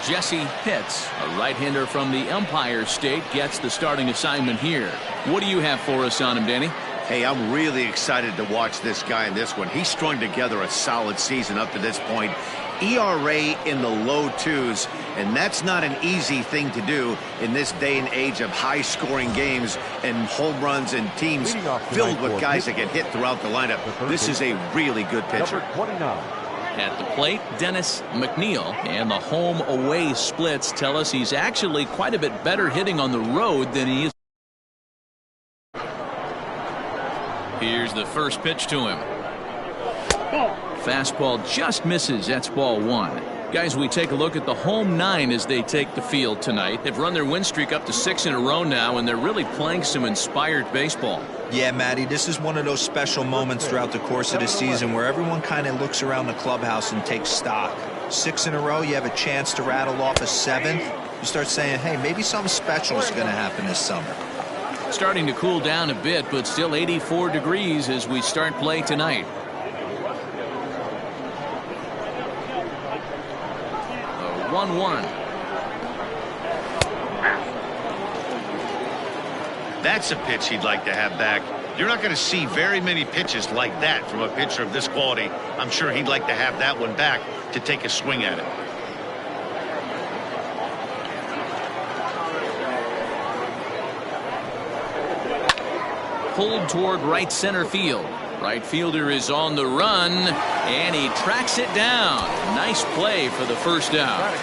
Jesse Pitts, a right-hander from the Empire State, gets the starting assignment here. What do you have for us on him, Danny? Hey, I'm really excited to watch this guy in this one. He's strung together a solid season up to this point. ERA in the low 2s, and that's not an easy thing to do in this day and age of high-scoring games and home runs and teams filled with guys that get hit throughout the lineup. This is a really good pitcher. At the plate, Dennis McNeil, and the home-away splits tell us he's actually quite a bit better hitting on the road than he is. Here's the first pitch to him. Fastball just misses. That's ball 1. Guys, we take a look at the home 9 as they take the field tonight. They've run their win streak up to 6 in a row now, and they're really playing some inspired baseball. Yeah, Matty, this is one of those special moments throughout the course of the season where everyone kind of looks around the clubhouse and takes stock. 6 in a row, you have a chance to rattle off a 7th. You start saying, hey, maybe something special is going to happen this summer. Starting to cool down a bit, but still 84 degrees as we start play tonight. 1-1. That's a pitch he'd like to have back. You're not going to see very many pitches like that from a pitcher of this quality. I'm sure he'd like to have that one back to take a swing at it. Pulled toward right center field. Right fielder is on the run, and he tracks it down. Nice play for the first out.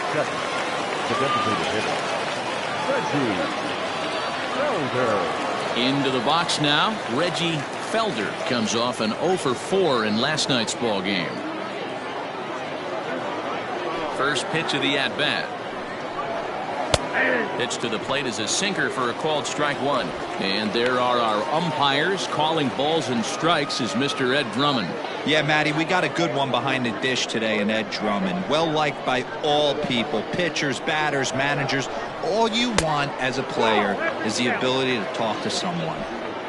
Into the box now. Reggie Felder comes off an 0 for 4 in last night's ball game. First pitch of the at-bat. Pitch to the plate is a sinker for a called strike 1. And there are our umpires calling balls and strikes is Mr. Ed Drummond. Yeah, Matty, we got a good one behind the dish today in Ed Drummond. Well liked by all people, pitchers, batters, managers. All you want as a player is the ability to talk to someone.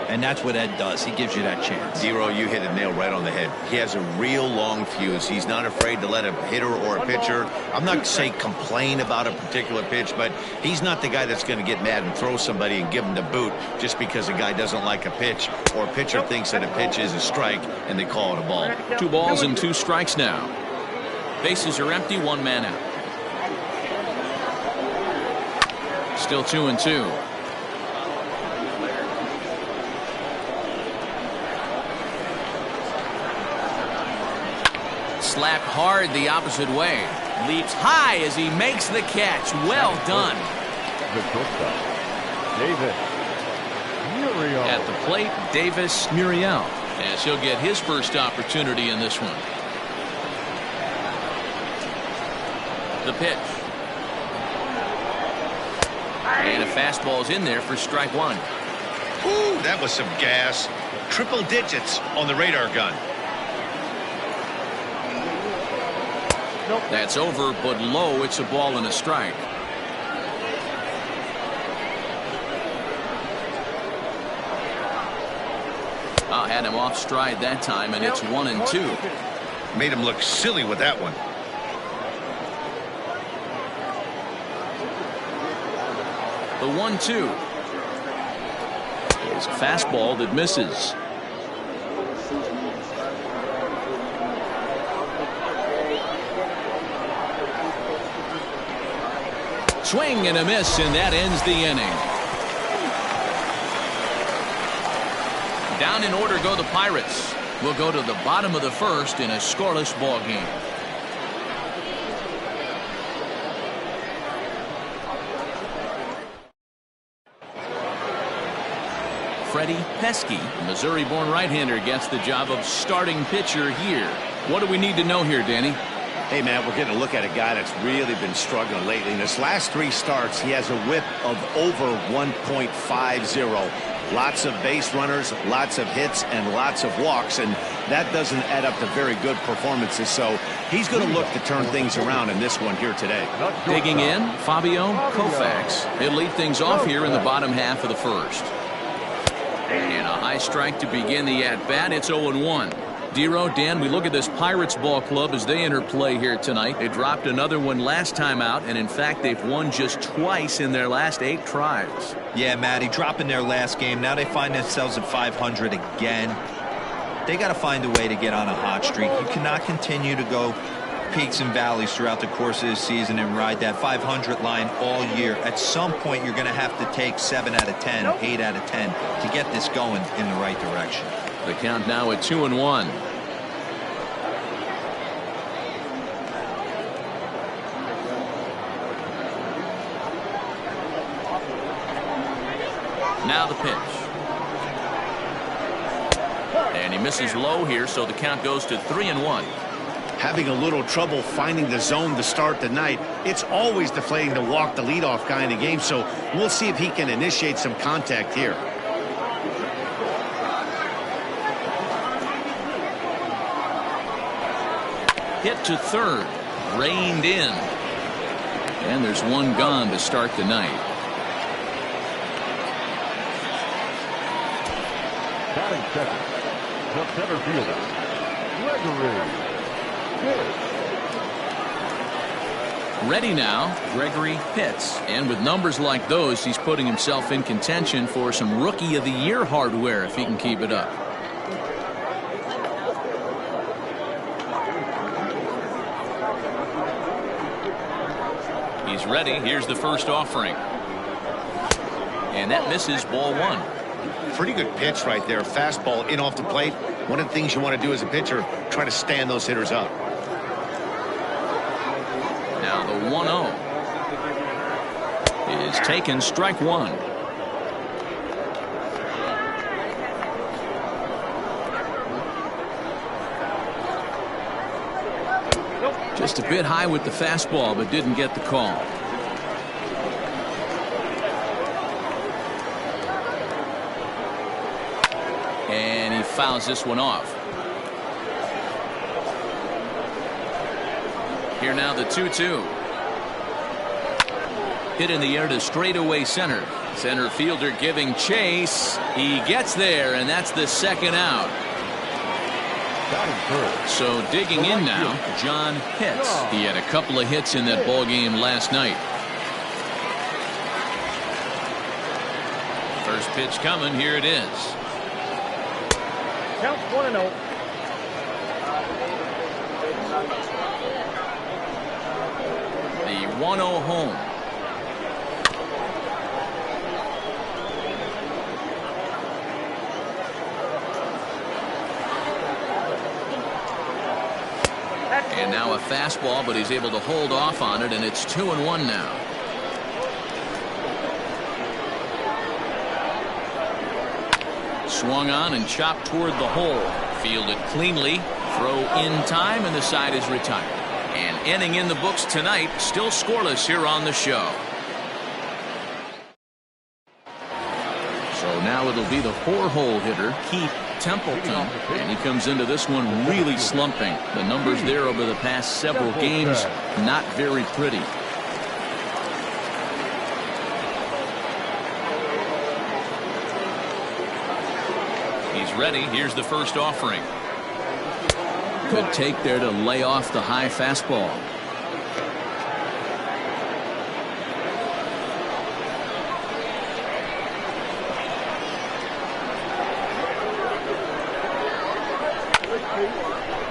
And that's what Ed does. He gives you that chance. Zero, you hit a nail right on the head. He has a real long fuse. He's not afraid to let a hitter or a pitcher, I'm not saying complain about a particular pitch, but he's not the guy that's going to get mad and throw somebody and give him the boot just because a guy doesn't like a pitch or a pitcher thinks that a pitch is a strike and they call it a ball. 2 balls and 2 strikes now. Bases are empty, 1 man out. Still 2-2. Slap hard the opposite way. Leaps high as he makes the catch. Well done. At the plate, Davis Muriel, as he'll get his first opportunity in this one. The pitch. And a fastball's in there for strike 1. Ooh, that was some gas. Triple digits on the radar gun. That's over, but low. It's a ball and a strike. Had him off stride that time, and it's 1-2. Made him look silly with that one. The 1-2 is a fastball that misses. Swing and a miss, and that ends the inning. Down in order go the Pirates. We'll go to the bottom of the first in a scoreless ball game. Freddie Pesky, a Missouri-born right-hander, gets the job of starting pitcher here. What do we need to know here, Danny? Hey, man, we're getting a look at a guy that's really been struggling lately. In his last 3 starts, he has a whip of over 1.50. Lots of base runners, lots of hits, and lots of walks, and that doesn't add up to very good performances. So he's going to look to turn things around in this one here today. Digging in, Fabio Koufax. He'll lead things off here in the bottom half of the first. And a high strike to begin the at-bat. It's 0-1. Dero, Dan, we look at this Pirates ball club as they enter play here tonight. They dropped another one last time out, and in fact, they've won just twice in their last 8 tries. Yeah, Matty, dropping their last game. Now they find themselves at 500 again. They got to find a way to get on a hot streak. You cannot continue to go peaks and valleys throughout the course of the season and ride that 500 line all year. At some point, you're going to have to take 7 out of 10, 8 out of 10 to get this going in the right direction. The count now at 2-1. Now the pitch. And he misses low here, so the count goes to 3-1. Having a little trouble finding the zone to start the night. It's always deflating to walk the leadoff guy in the game, so we'll see if he can initiate some contact here. Hit to third, reined in, and there's one gone to start the night. Batting second, the center fielder, Gregory. Ready now, Gregory Pitts, and with numbers like those, he's putting himself in contention for some Rookie of the Year hardware if he can keep it up. He's ready. Here's the first offering. And that misses, ball 1. Pretty good pitch right there. Fastball in off the plate. One of the things you want to do as a pitcher, try to stand those hitters up. Now the 1-0 is taken, strike 1. Just a bit high with the fastball, but didn't get the call. And he fouls this one off. Here now the 2-2. Hit in the air to straightaway center. Center fielder giving chase. He gets there, and that's the second out. So digging in now, John Pitts. He had a couple of hits in that ball game last night. First pitch coming. Here it is. Count 1-0. The 1-0 home. And now a fastball, but he's able to hold off on it, and it's 2-1 now. Swung on and chopped toward the hole. Fielded cleanly. Throw in time, and the side is retired. And inning in the books tonight, still scoreless here on the show. So now it'll be the 4-hole hitter, Keith Templeton, and he comes into this one really slumping. The numbers there over the past several games, not very pretty. He's ready. Here's the first offering. Good take there to lay off the high fastball.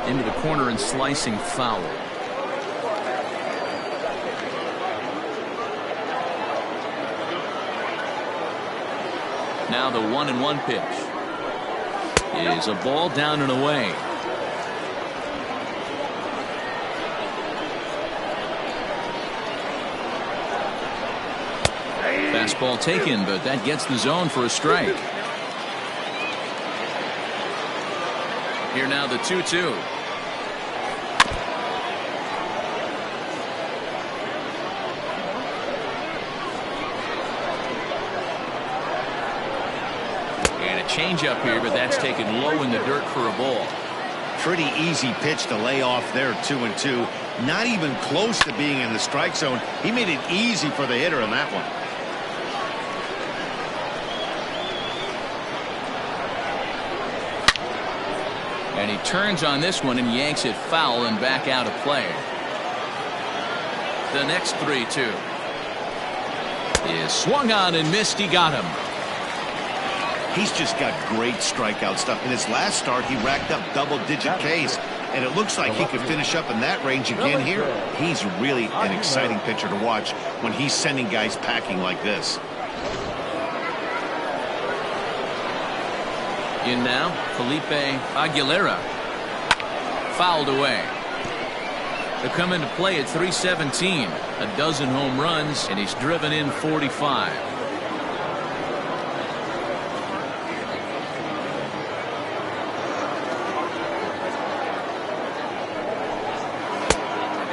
Into the corner and slicing foul. Now the 1-1 pitch is a ball down and away. Fastball taken, but that gets the zone for a strike. Here now the 2-2. And a changeup here, but that's taken low in the dirt for a ball. Pretty easy pitch to lay off there, 2-2. Not even close to being in the strike zone. He made it easy for the hitter on that one. And he turns on this one and yanks it foul and back out of play. The next 3-2 is swung on and missed. He got him. He's just got great strikeout stuff. In his last start, he racked up double-digit Ks, and it looks like he could finish up in that range again here. He's really an exciting pitcher to watch when he's sending guys packing like this. In now, Felipe Aguilera. Fouled away. They come into play at 317. A dozen home runs, and he's driven in 45.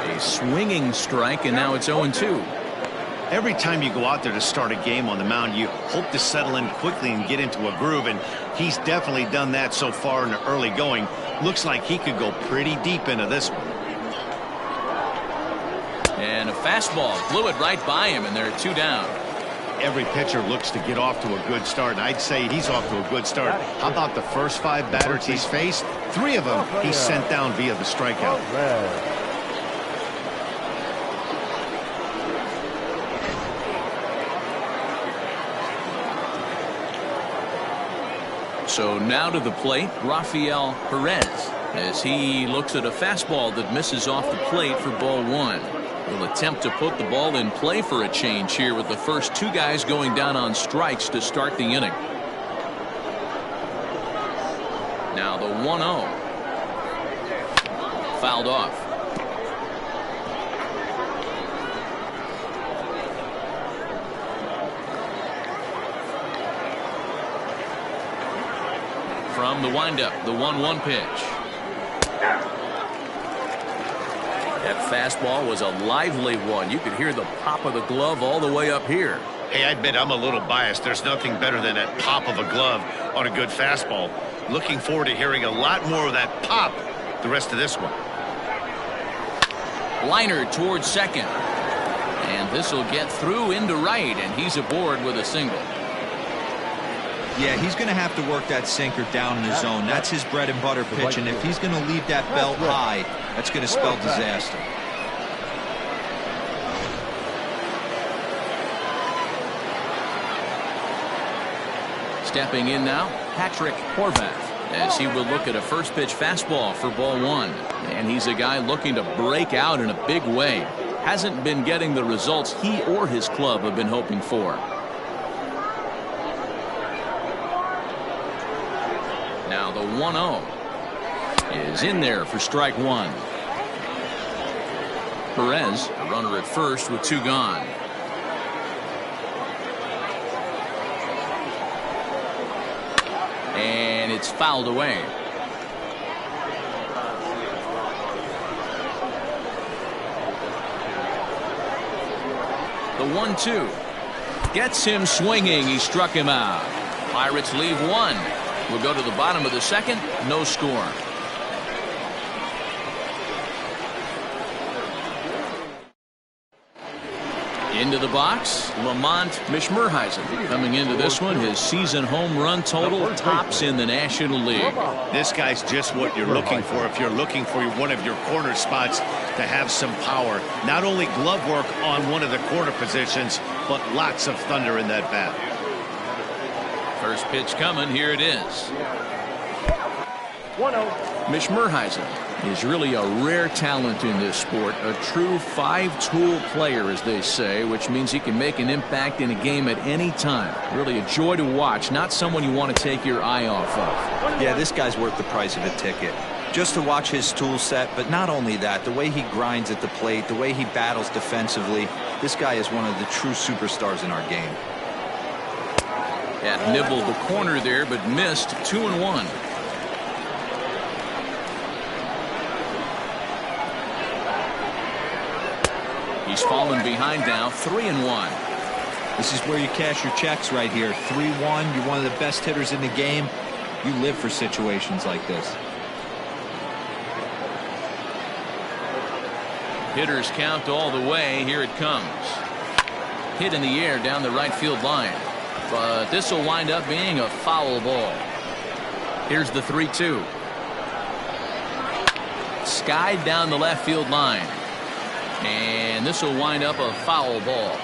A swinging strike, and now it's 0-2. Every time you go out there to start a game on the mound, you hope to settle in quickly and get into a groove, and he's definitely done that so far in the early going. Looks like he could go pretty deep into this one. And a fastball blew it right by him, and they're 2 down. Every pitcher looks to get off to a good start, and I'd say he's off to a good start. How about the first 5 batters he's faced? 3 of them he's sent down via the strikeout. So now to the plate, Rafael Perez, as he looks at a fastball that misses off the plate for ball 1. He'll attempt to put the ball in play for a change here with the first 2 guys going down on strikes to start the inning. Now the 1-0. Fouled off. From the windup, the 1-1 pitch. That fastball was a lively one. You could hear the pop of the glove all the way up here. Hey, I admit I'm a little biased. There's nothing better than that pop of a glove on a good fastball. Looking forward to hearing a lot more of that pop the rest of this one. Liner towards second. And this will get through into right, and he's aboard with a single. Yeah, he's going to have to work that sinker down in the zone. That's his bread and butter pitch, and if he's going to leave that belt high, that's going to spell disaster. Stepping in now, Patrick Horvath, as he will look at a first pitch fastball for ball 1. And he's a guy looking to break out in a big way. Hasn't been getting the results he or his club have been hoping for. Now the 1-0 is in there for strike 1. Perez, a runner at first with 2 gone. And it's fouled away. The 1-2 gets him swinging. He struck him out. Pirates leave 1. We'll go to the bottom of the second. No score. Into the box, Lamont Mishmerheisen. Coming into this one, his season home run total tops in the National League. This guy's just what you're looking for if you're looking for one of your corner spots to have some power. Not only glove work on one of the corner positions, but lots of thunder in that bat. First pitch coming. Here it is. 1-0. Mishmerheisen is really a rare talent in this sport. A true 5-tool player, as they say, which means he can make an impact in a game at any time. Really a joy to watch. Not someone you want to take your eye off of. Yeah, this guy's worth the price of a ticket. Just to watch his tool set, but not only that, the way he grinds at the plate, the way he battles defensively. This guy is one of the true superstars in our game. That nibbled the corner there, but missed. 2-1. He's fallen behind now. 3-1. This is where you cash your checks right here. 3-1. You're one of the best hitters in the game. You live for situations like this. Hitters count all the way. Here it comes. Hit in the air down the right field line. But this will wind up being a foul ball. Here's the 3-2. skied down the left field line. And this will wind up a foul ball.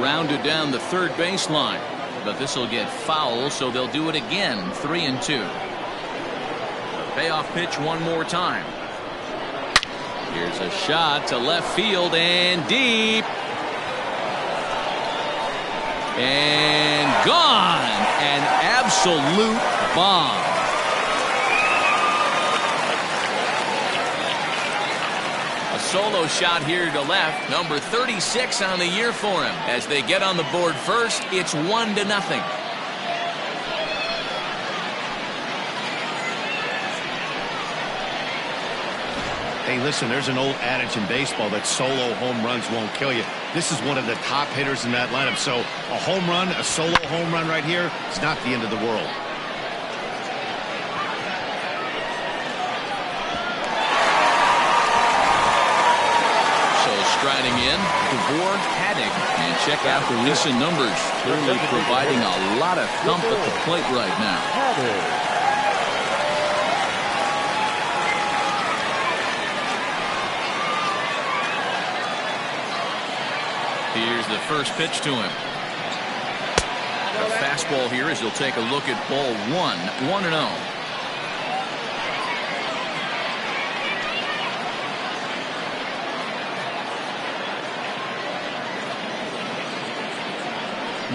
Rounded down the third baseline. But this will get foul, so they'll do it again. 3-2. Payoff pitch one more time. Here's a shot to left field and deep. And gone. An absolute bomb. A solo shot here to left. Number 36 on the year for him. As they get on the board first, it's 1-0. Hey, listen, there's an old adage in baseball that solo home runs won't kill you. This is one of the top hitters in that lineup. So a home run, a solo home run right here, is not the end of the world. So striding in, DeVore Haddock. And check out the recent numbers. Clearly providing a lot of thump at the plate right now. Here's the first pitch to him. A fastball here as he'll take a look at ball 1. 1-0.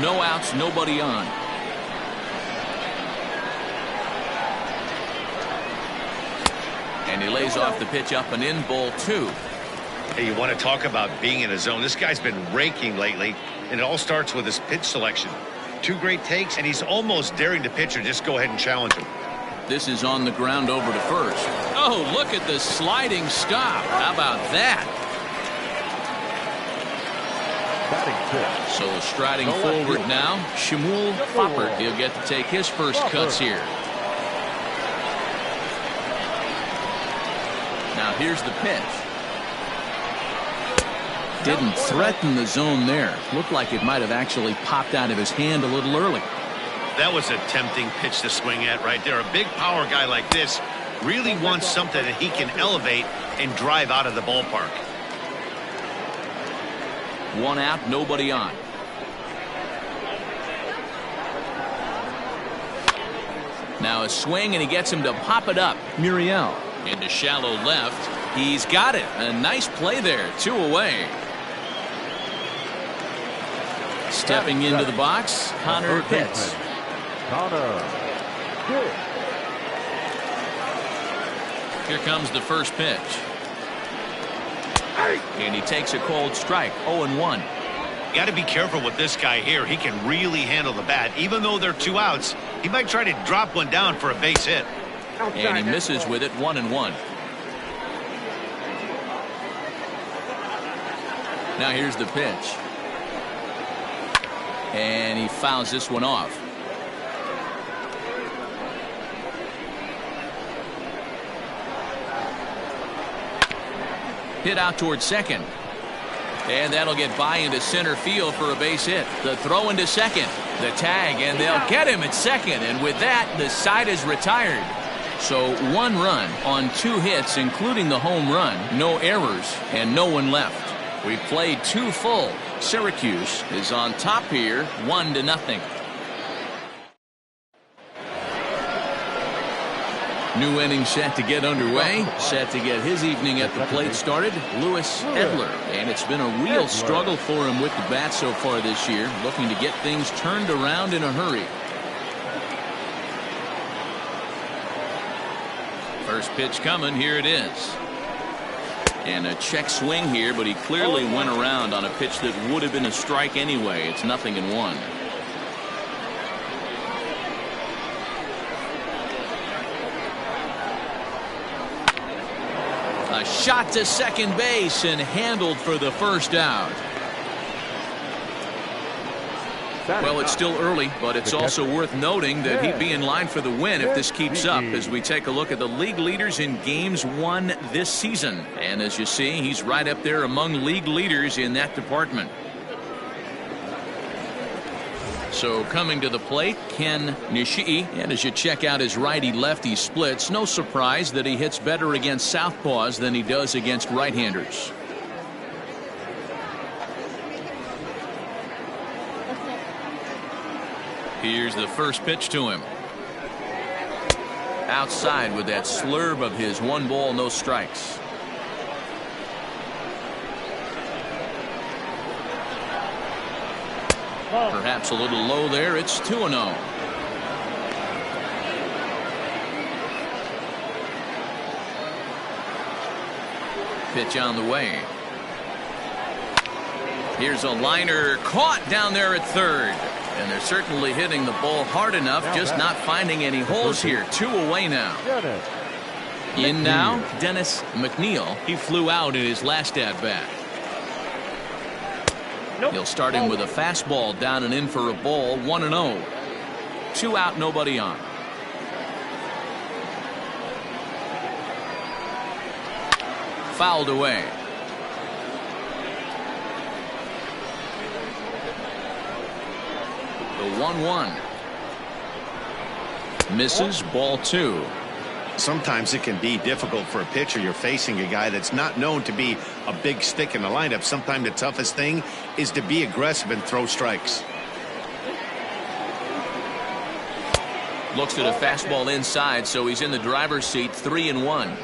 No outs, nobody on. And he lays off the pitch up and in, ball 2. Hey, you want to talk about being in a zone. This guy's been raking lately, and it all starts with his pitch selection. 2 great takes, and he's almost daring the pitcher just go ahead and challenge him. This is on the ground over to first. Oh, look at the sliding stop. How about that? So striding forward now, Shmuel Foppert. He'll get to take his first cuts here. Now here's the pitch. Didn't threaten the zone there. Looked like it might have actually popped out of his hand a little early. That was a tempting pitch to swing at right there. A big power guy like this really wants something that he can elevate and drive out of the ballpark. 1 out, nobody on. Now a swing, and he gets him to pop it up. Muriel into shallow left. He's got it. A nice play there. 2 away. Stepping into the box, Connor Pitts. Here comes the first pitch. And he takes a cold strike. 0-1. Got to be careful with this guy here. He can really handle the bat. Even though they're 2 outs, he might try to drop one down for a base hit. And he misses with it. 1-1. Now here's the pitch. And he fouls this one off. Hit out towards second. And that'll get by into center field for a base hit. The throw into second. The tag, and they'll get him at second. And with that, the side is retired. So 1 run on 2 hits, including the home run. No errors, and no one left. We've played 2 full. Syracuse is on top here, 1-0. New inning set to get underway. Set to get his evening at the plate started. Lewis Edler. And it's been a real struggle for him with the bat so far this year. Looking to get things turned around in a hurry. First pitch coming. Here it is. And a check swing here, but he clearly went around on a pitch that would have been a strike anyway. It's 0-1. A shot to second base and handled for the first out. Well, it's still early, but it's also worth noting that he'd be in line for the win if this keeps up as we take a look at the league leaders in games won this season. And as you see, he's right up there among league leaders in that department. So coming to the plate, Ken Nishii. And as you check out his righty-lefty splits, no surprise that he hits better against southpaws than he does against right-handers. Here's the first pitch to him. Outside with that slurve of his. 1 ball, no strikes. Perhaps a little low there. It's 2-0. Pitch on the way. Here's a liner caught down there at third. And they're certainly hitting the ball hard enough, just not finding any holes here. 2 away now. In now, Dennis McNeil. He flew out in his last at-bat. He'll start him with a fastball down and in for a ball. 1-0. 2 out, nobody on. Fouled away. The 1-1. Misses. Ball 2. Sometimes it can be difficult for a pitcher. You're facing a guy that's not known to be a big stick in the lineup. Sometimes the toughest thing is to be aggressive and throw strikes. Looks at a fastball inside, so he's in the driver's seat. 3-1.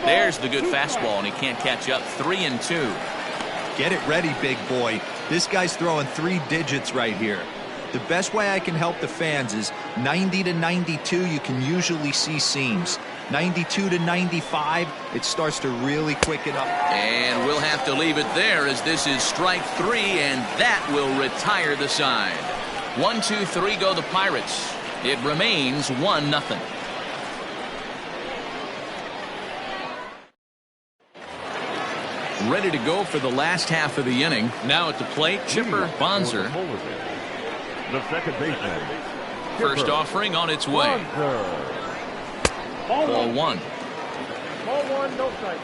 There's the good fastball, and he can't catch up. 3-2. Get it ready, big boy. This guy's throwing 3 digits right here. The best way I can help the fans is 90 to 92. You can usually see seams. 92 to 95, it starts to really quicken up. And we'll have to leave it there, as this is strike 3, and that will retire the side. 1, 2, 3 go the Pirates. It remains 1-0. Ready to go for the last half of the inning. Now at the plate, Chipper Bonser. The second baseman. First offering on its way. Ball 1. Ball 1, no strike.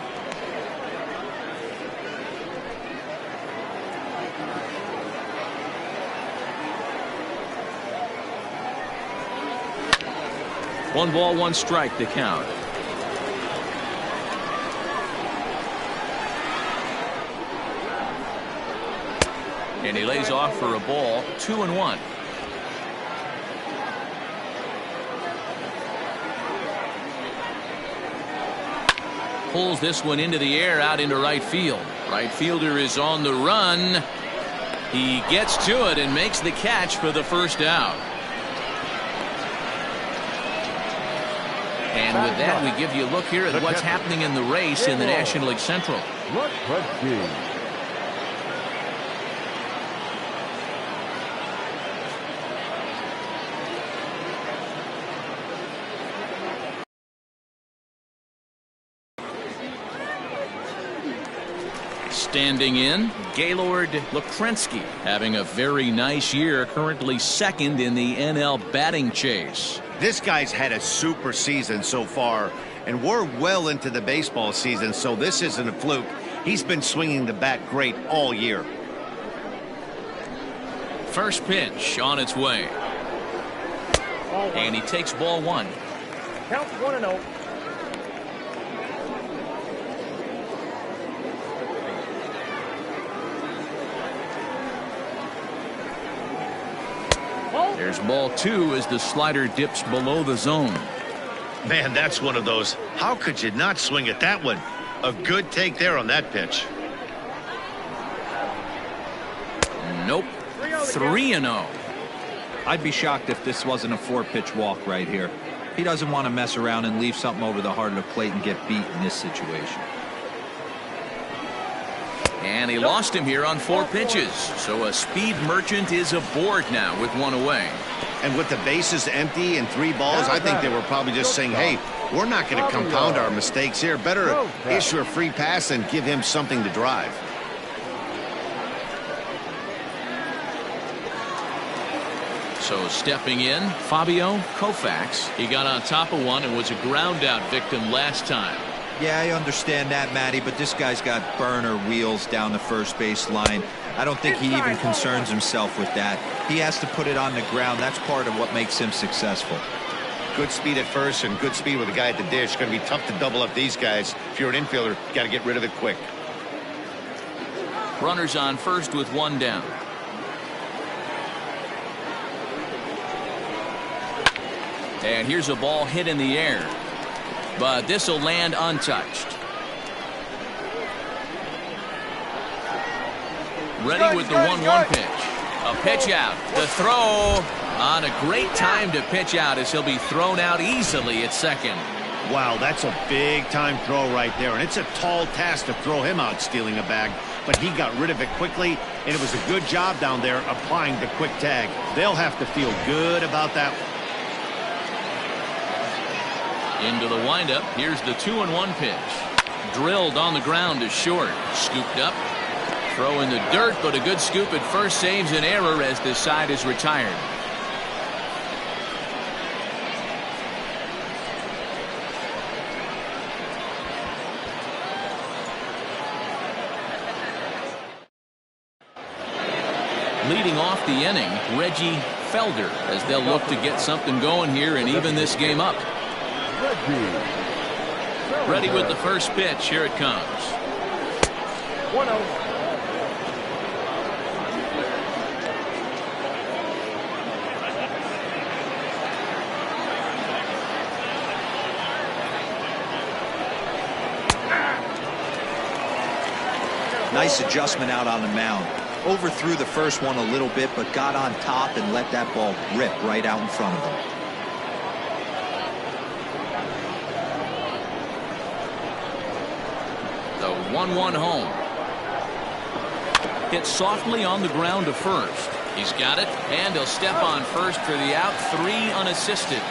One ball, 1 strike to count. And he lays off for a ball. 2-1. Pulls this one into the air, out into right field. Right fielder is on the run. He gets to it and makes the catch for the first out. And with that, we give you a look here at what's happening in the race in the National League Central. Standing in, Gaylord Lakrensky, having a very nice year, currently second in the NL batting chase. This guy's had a super season so far, and we're well into the baseball season, so this isn't a fluke. He's been swinging the bat great all year. First pitch on its way. And he takes ball 1. Count 1-0. There's ball 2 as the slider dips below the zone. Man, that's one of those. How could you not swing at that one? A good take there on that pitch. Nope. 3-0. I'd be shocked if this wasn't a 4-pitch walk right here. He doesn't want to mess around and leave something over the heart of the plate and get beat in this situation. And he lost him here on 4 pitches. So a speed merchant is aboard now with 1 away. And with the bases empty and 3 balls, I think they were probably just saying, hey, we're not going to compound our mistakes here. Better issue a free pass and give him something to drive. So stepping in, Fabio Koufax. He got on top of one and was a ground out victim last time. Yeah, I understand that, Matty, but this guy's got burner wheels down the first base line. I don't think he even concerns himself with that. He has to put it on the ground. That's part of what makes him successful. Good speed at first and good speed with the guy at the dish. Going to be tough to double up these guys. If you're an infielder, got to get rid of it quick. Runners on first with one down. And here's a ball hit in the air, but this will land untouched. Ready with the 1-1 pitch. A pitch out. The throw on a great time to pitch out as he'll be thrown out easily at second. Wow, that's a big time throw right there, and it's a tall task to throw him out stealing a bag, but he got rid of it quickly, and it was a good job down there applying the quick tag. They'll have to feel good about that. Into the windup. Here's the 2-1 pitch. Drilled on the ground to short. Scooped up. Throw in the dirt, but a good scoop at first saves an error as this side is retired. Leading off the inning, Reggie Felder, as they'll look to get something going here and even this game up. Ready with the first pitch. Here it comes. 1-0. Nice adjustment out on the mound. Overthrew the first one a little bit, but got on top and let that ball rip right out in front of him. The 1-1 home. Hit softly on the ground to first. He's got it, and he'll step on first for the out. 3 unassisted.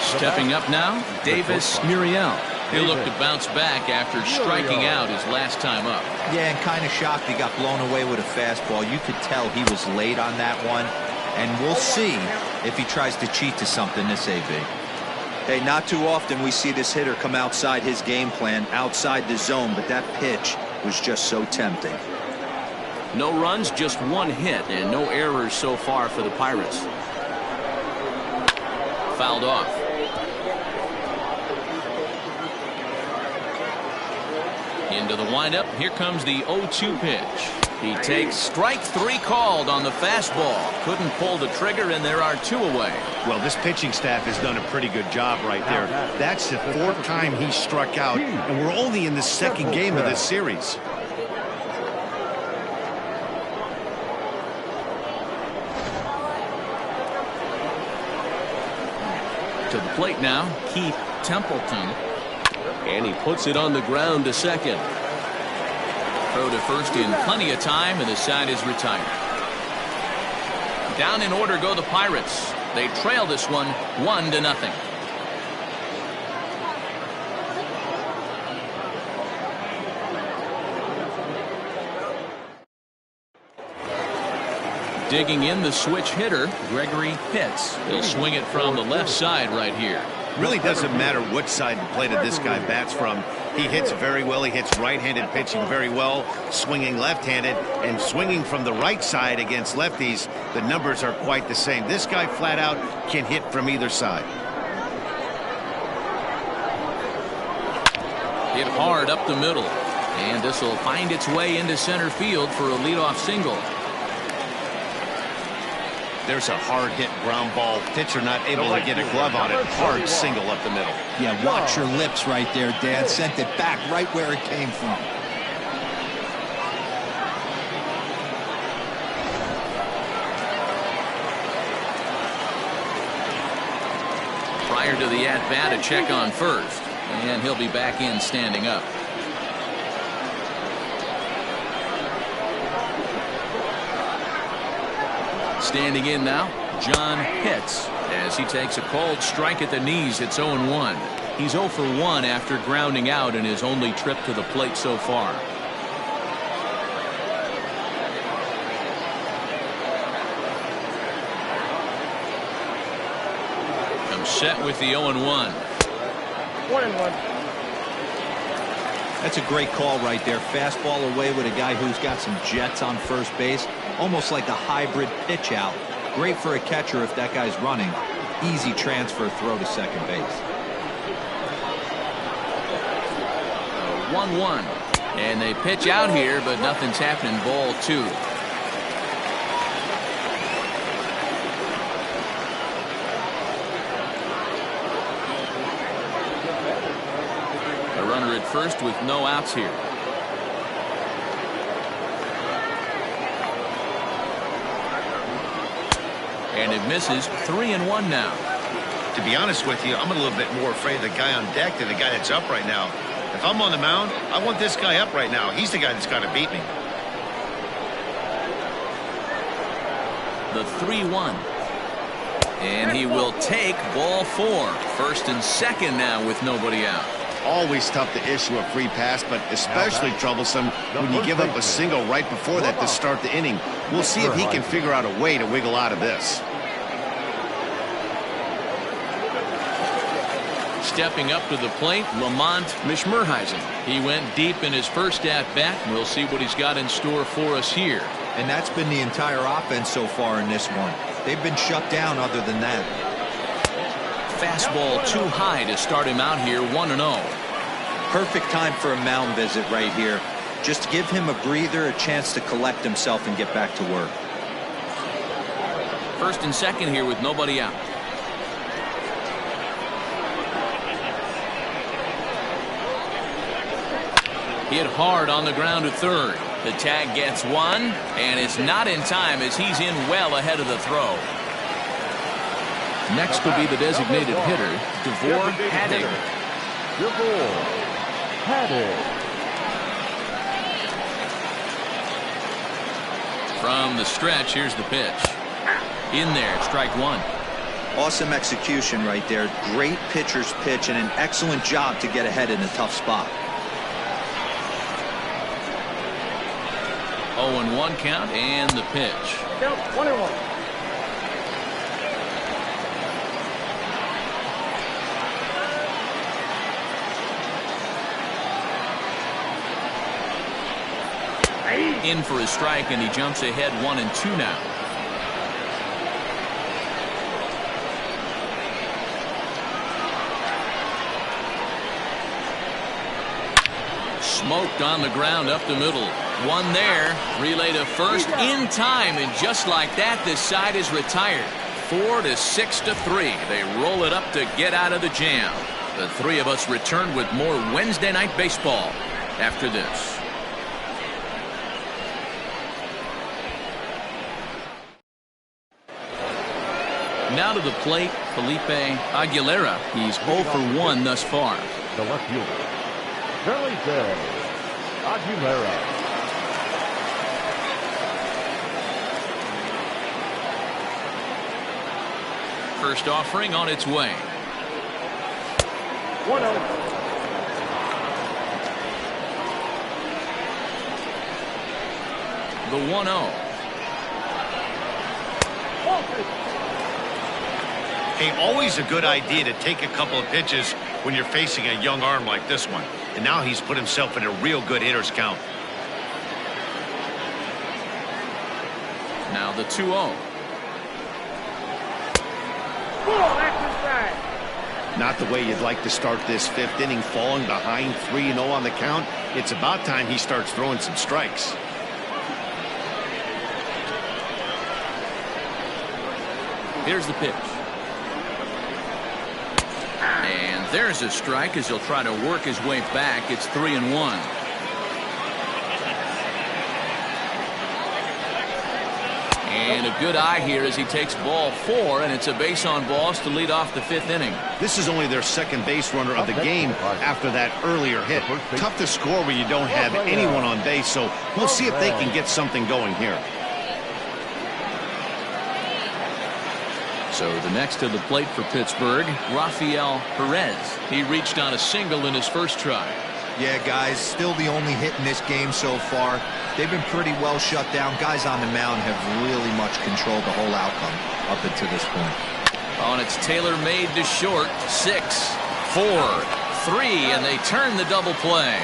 Stepping up now, Davis Muriel. He'll look to bounce back after striking out his last time up. Yeah, and kind of shocked he got blown away with a fastball. You could tell he was late on that one, and we'll see if he tries to cheat to something this AB. Hey, not too often we see this hitter come outside his game plan, outside the zone, but that pitch was just so tempting. No runs, just 1 hit, and no errors so far for the Pirates. Fouled off. Into the windup. Here comes the 0-2 pitch. He takes strike 3 called on the fastball. Couldn't pull the trigger, and there are 2 away. Well, this pitching staff has done a pretty good job right there. That's the 4th time he struck out, and we're only in the 2nd game of this series. To the plate now, Keith Templeton. And he puts it on the ground to second. Throw to first in plenty of time, and the side is retired. Down in order go the Pirates. They trail this one 1-0. Digging in the switch hitter, Gregory Pitts. He'll swing it from the left side right here. Really doesn't matter what side the plate of this guy bats from. He hits very well. He hits right-handed pitching very well, swinging left-handed, and swinging from the right side against lefties. The numbers are quite the same. This guy flat out can hit from either side. Hit hard up the middle, and this will find its way into center field for a leadoff single. There's a hard hit ground ball. Pitcher not able to get a glove on it. Hard single up the middle. Yeah, watch your lips right there, Dan. Sent it back right where it came from. Prior to the at-bat, a check on first, and he'll be back in standing up. Standing in now, John Pitts, as he takes a cold strike at the knees. It's 0-1. He's 0 for 1 after grounding out in his only trip to the plate so far. Comes set with the 0-1. 1-1. That's a great call right there. Fastball away with a guy who's got some jets on first base. Almost like a hybrid pitch out. Great for a catcher if that guy's running. Easy transfer throw to second base. 1-1. And they pitch out here, but nothing's happening. Ball 2. A runner at first with no outs here. And it misses. 3-1 now. To be honest with you, I'm a little bit more afraid of the guy on deck than the guy that's up right now. If I'm on the mound, I want this guy up right now. He's the guy that's got to beat me. The 3-1. And he will take ball 4. First and second now with nobody out. Always tough to issue a free pass, but especially troublesome when you give up a single right before that to start the inning. We'll see if he can figure out a way to wiggle out of this. Stepping up to the plate, Lamont Mishmerheisen. He went deep in his first at-bat. We'll see what he's got in store for us here. And that's been the entire offense so far in this one. They've been shut down other than that. Fastball too high to start him out here. 1-0. Perfect time for a mound visit right here. Just to give him a breather, a chance to collect himself and get back to work. First and second here with nobody out. Hit hard on the ground to third. The tag gets 1, and it's not in time as he's in well ahead of the throw. Next will be the designated hitter, DeVore Haddig. DeVore Haddig. From the stretch, here's the pitch. In there, strike 1. Awesome execution right there. Great pitcher's pitch and an excellent job to get ahead in a tough spot. 0-1 count and the pitch. Count 1-1. In for a strike, and he jumps ahead 1-2 now. Smoked on the ground up the middle. 1 there. Relay to first in time, and just like that, this side is retired. 4-6-3. They roll it up to get out of the jam. The three of us return with more Wednesday night baseball after this. Now to the plate, Felipe Aguilera. He's 0 for 1 thus far. The left fielder, Felipe Aguilera. First offering on its way. 1-0. The 1-0. Hey, always a good idea to take a couple of pitches when you're facing a young arm like this one. And now he's put himself in a real good hitter's count. Now the 2-0. Not the way you'd like to start this 5th inning, falling behind 3-0 on the count. It's about time he starts throwing some strikes. Here's the pitch. And there's a strike as he'll try to work his way back. It's 3-1. And a good eye here as he takes ball 4, and it's a base on balls to lead off the 5th inning. This is only their second base runner of the game after that earlier hit. Tough to score when you don't have anyone on base, so we'll see if they can get something going here. So the next to the plate for Pittsburgh, Rafael Perez. He reached on a single in his first try. Yeah, guys, still the only hit in this game so far. They've been pretty well shut down. Guys on the mound have really much controlled the whole outcome up until this point. On its tailor-made to short. 6, 4, 3, and they turn the double play.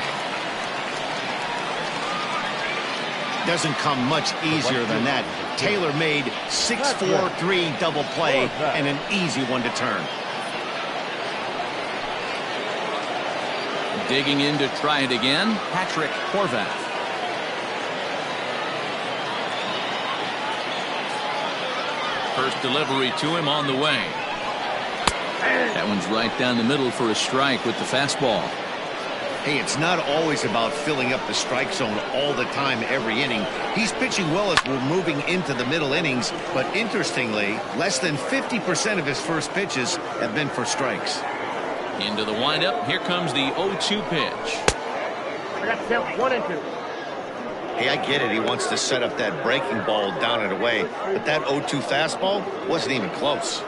doesn't come much easier than that. Tailor-made 6-4-3 double play and an easy one to turn. Digging in to try it again, Patrick Horvath. First delivery to him on the way. That one's right down the middle for a strike with the fastball. Hey, it's not always about filling up the strike zone all the time every inning. He's pitching well as we're moving into the middle innings, but interestingly, less than 50% of his first pitches have been for strikes. Into the windup. Here comes the 0-2 pitch. I got count 1 and 2. Hey, I get it. He wants to set up that breaking ball down and away, but that 0-2 fastball wasn't even close.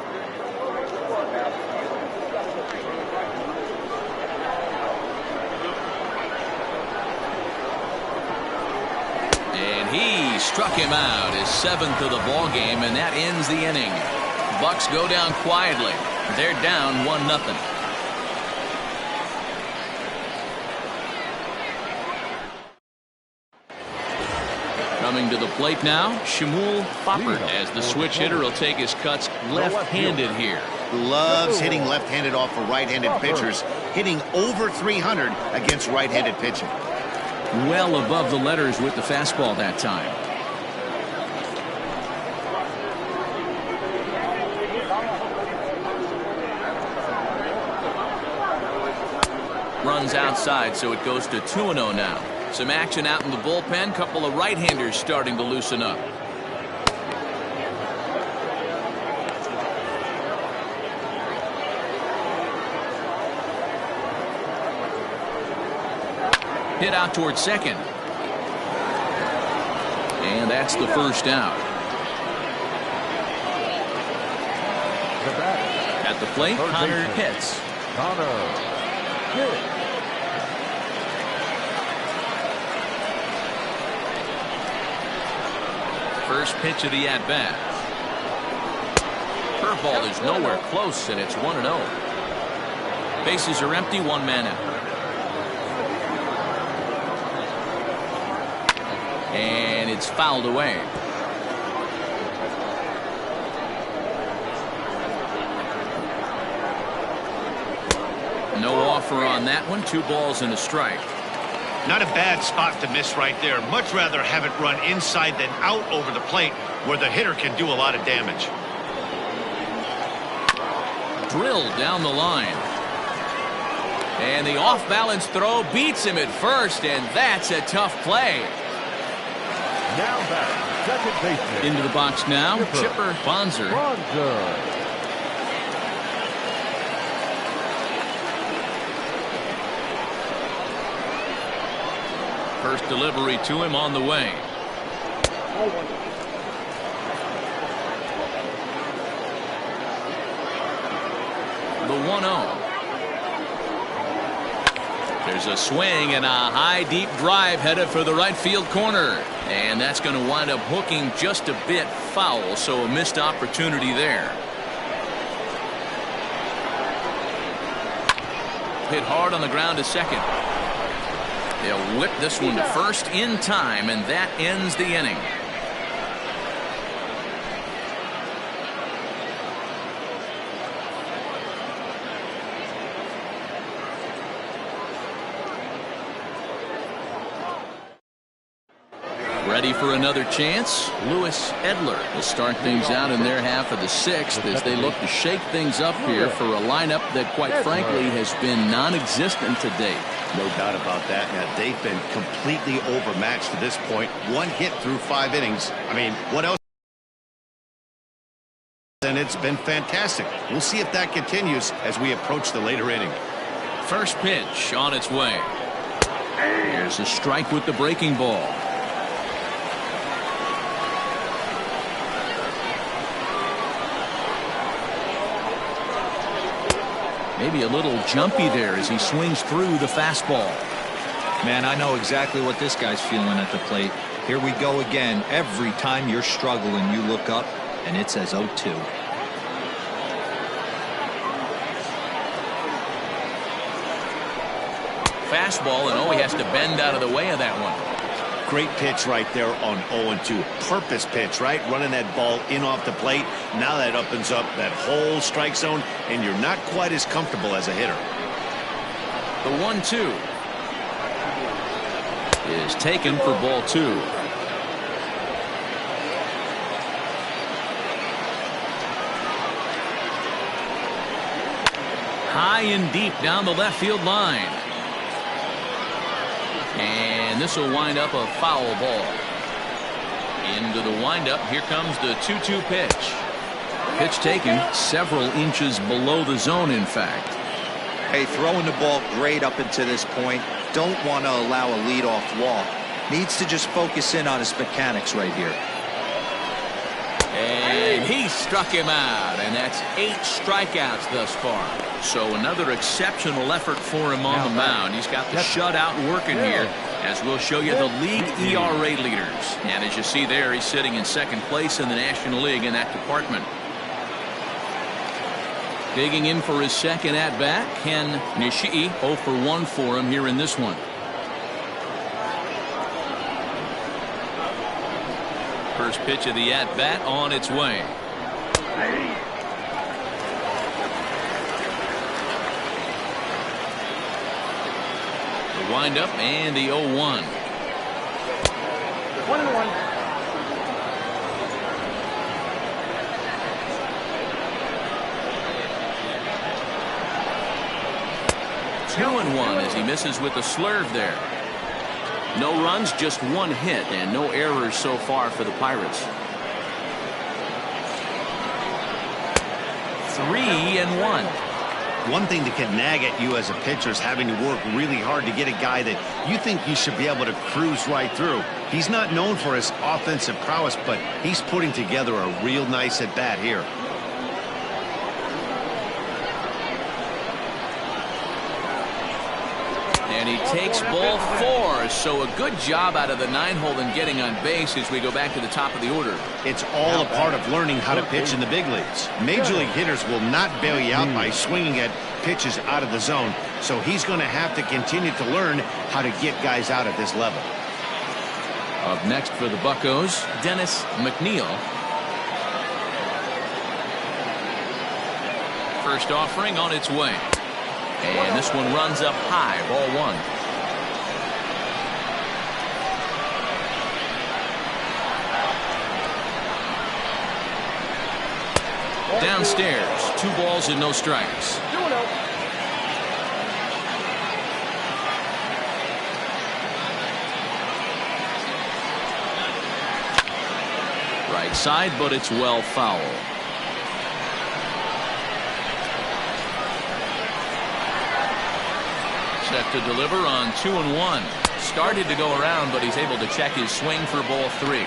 And he struck him out, his 7th of the ball game, and that ends the inning. Bucks go down quietly. They're down 1-0. Coming to the plate now, Shmuel Foppert, as the switch hitter will take his cuts left-handed here. Loves hitting left-handed off of right-handed pitchers, hitting over 300 against right-handed pitching. Well above the letters with the fastball that time. Runs outside, so it goes to 2-0 now. Some action out in the bullpen. Couple of right-handers starting to loosen up. Hit out towards second. And that's the first out. At the plate, Connor Pitts. First pitch of the at-bat. Curveball is nowhere close, and it's 1-0. Bases are empty, 1 man out. And it's fouled away. No offer on that one. 2 balls and a strike. Not a bad spot to miss right there. Much rather have it run inside than out over the plate where the hitter can do a lot of damage. Drilled down the line. And the off-balance throw beats him at first, and that's a tough play. Now back, second baseman. Into the box now, Chipper Bonzer. First delivery to him on the way. The 1-0. There's a swing and a high deep drive headed for the right field corner. And that's going to wind up hooking just a bit foul, so a missed opportunity there. Hit hard on the ground to second. They'll whip this one to first in time, and that ends the inning. Ready for another chance? Lewis Edler will start things out in their half of the 6th as they look to shake things up here for a lineup that, quite frankly, has been non-existent to date. No doubt about that. Now, they've been completely overmatched to this point. 1 hit through 5 innings. I mean, what else? And it's been fantastic. We'll see if that continues as we approach the later inning. First pitch on its way. Here's a strike with the breaking ball. Maybe a little jumpy there as he swings through the fastball. Man, I know exactly what this guy's feeling at the plate. Here we go again. Every time you're struggling, you look up, and it says 0-2. Fastball, and he has to bend out of the way of that one. Great pitch right there on 0-2. Purpose pitch, right? Running that ball in off the plate. Now that opens up that whole strike zone, and you're not quite as comfortable as a hitter. The 1-2 is taken for ball 2. High and deep down the left field line. And this will wind up a foul ball. Into the windup. Here comes the 2-2 pitch. Pitch taken several inches below the zone, in fact. Hey, throwing the ball great up into this point. Don't want to allow a leadoff walk. Needs to just focus in on his mechanics right here. And he struck him out, and that's 8 strikeouts thus far. So another exceptional effort for him on the mound. He's got the shutout working here, as we'll show you the league ERA leaders. And as you see there, he's sitting in second place in the National League in that department. Digging in for his second at-bat, Ken Nishii. 0 for 1 for him here in this one. First pitch of the at-bat on its way. The windup and the 0-1. 1-1. 2-1 as he misses with a slurve there. No runs, just 1 hit, and no errors so far for the Pirates. 3-1. One thing that can nag at you as a pitcher is having to work really hard to get a guy that you think you should be able to cruise right through. He's not known for his offensive prowess, but he's putting together a real nice at-bat here. And he takes ball 4, so a good job out of the 9-hole in getting on base as we go back to the top of the order. It's all a part of learning how to pitch in the big leagues. Major league hitters will not bail you out by swinging at pitches out of the zone, so he's going to have to continue to learn how to get guys out at this level. Up next for the Buccos, Dennis McNeil. First offering on its way. And this one runs up high, ball 1. Downstairs, 2 balls and no strikes. Right side, but it's well foul. Set to deliver on 2-1. Started to go around, but he's able to check his swing for ball 3.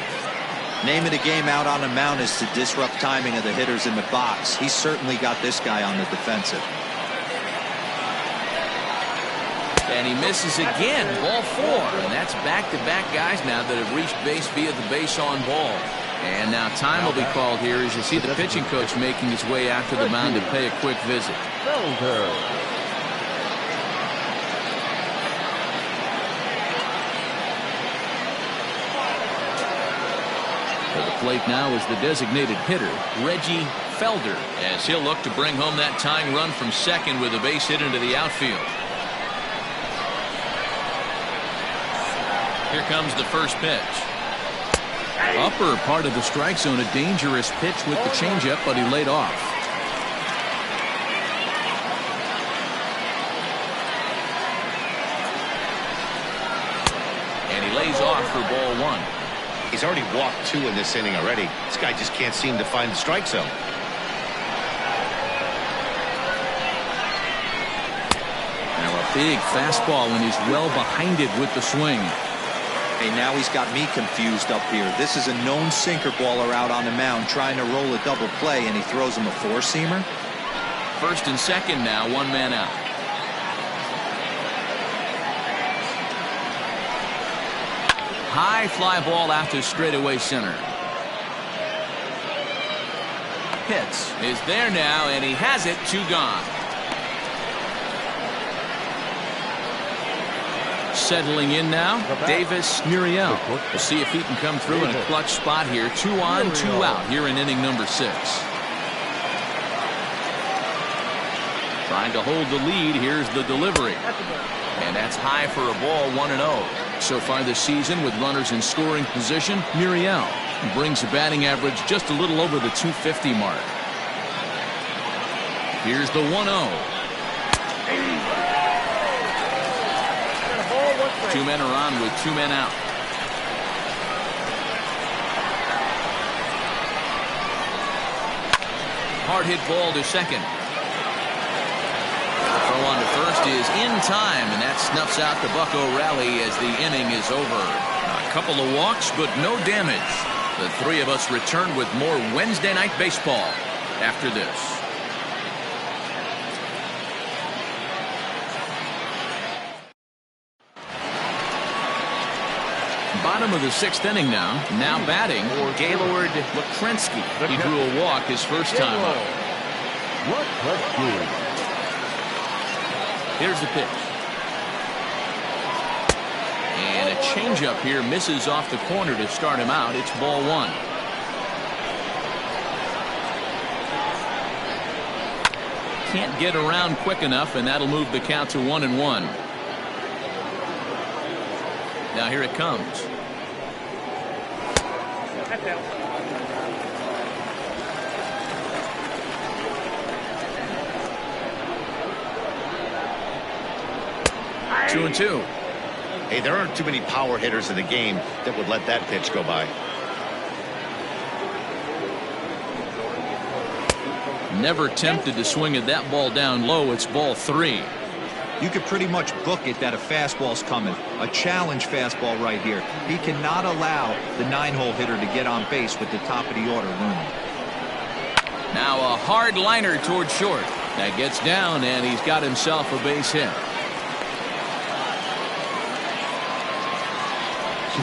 Name of the game out on the mound is to disrupt timing of the hitters in the box. He's certainly got this guy on the defensive. And he misses again, ball 4. And that's back-to-back guys now that have reached base via the base on ball. And now time will be called here as you see the pitching coach making his way out to the mound to pay a quick visit. To the plate now is the designated hitter, Reggie Felder, as he'll look to bring home that tying run from second with a base hit into the outfield. Here comes the first pitch. Upper part of the strike zone, a dangerous pitch with the changeup, but he laid off. And he lays off for ball 1. He's already walked 2 in this inning already. This guy just can't seem to find the strike zone. Now a big fastball, and he's well behind it with the swing. Hey, now he's got me confused up here. This is a known sinker baller out on the mound trying to roll a double play, and he throws him a 4-seamer. First and second now, 1 man out. High fly ball out to straightaway center. Hits is there now, and he has it. 2 gone. settling in now, Davis Muriel. We'll see if he can come through in a clutch spot here. 2 on, 2 out here in inning number 6. Trying to hold the lead. Here's the delivery. And that's high for a ball, 1-0. So far this season with runners in scoring position, Muriel brings the batting average just a little over the 250 mark. Here's the 1-0. 2 men are on with 2 men out. Hard hit ball to second. The throw on to first is in time, and that snuffs out the Bucco rally as the inning is over. A couple of walks, but no damage. The three of us return with more Wednesday night baseball after this. Bottom of the 6th inning now. Now batting, Gaylord Lakrensky. He drew a walk his first time up. Here's the pitch. And a changeup here misses off the corner to start him out. It's ball 1. Can't get around quick enough, and that'll move the count to 1-1. Now here it comes. 2-2. Hey, there aren't too many power hitters in the game that would let that pitch go by. Never tempted to swing at that ball down low. It's ball 3. You could pretty much book it that a fastball's coming. A challenge fastball right here. He cannot allow the 9-hole hitter to get on base with the top of the order looming. Now a hard liner toward short. That gets down, and he's got himself a base hit.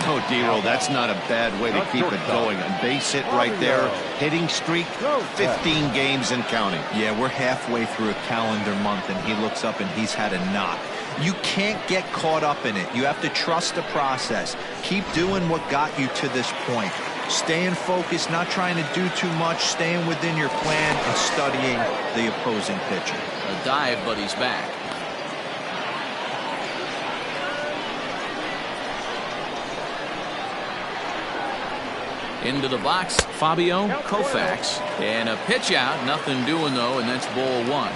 No, D-Roll, that's not a bad way to keep it going. A base hit right there. Hitting streak, 15 games and counting. Yeah, we're halfway through a calendar month, and he looks up and he's had a knock. You can't get caught up in it. You have to trust the process. Keep doing what got you to this point. Staying focused, not trying to do too much, staying within your plan, and studying the opposing pitcher. A dive, but he's back. Into the box, Fabio Koufax. And a pitch out, nothing doing though, and that's ball 1.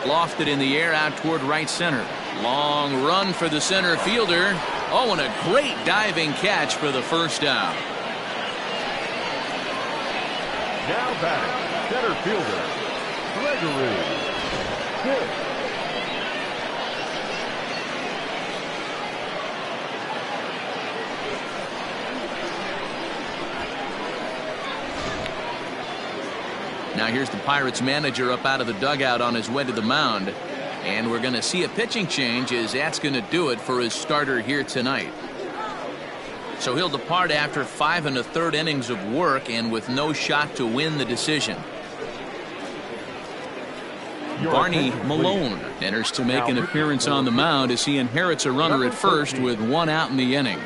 Lofted in the air out toward right center. Long run for the center fielder. Oh, and a great diving catch for the first down. Now batting, center fielder, Gregory. Now here's the Pirates manager up out of the dugout on his way to the mound. And we're going to see a pitching change as that's going to do it for his starter here tonight. So he'll depart after 5 1/3 innings of work and with no shot to win the decision. Barney Malone enters to make an appearance on the mound as he inherits a runner at first with 1 out in the inning.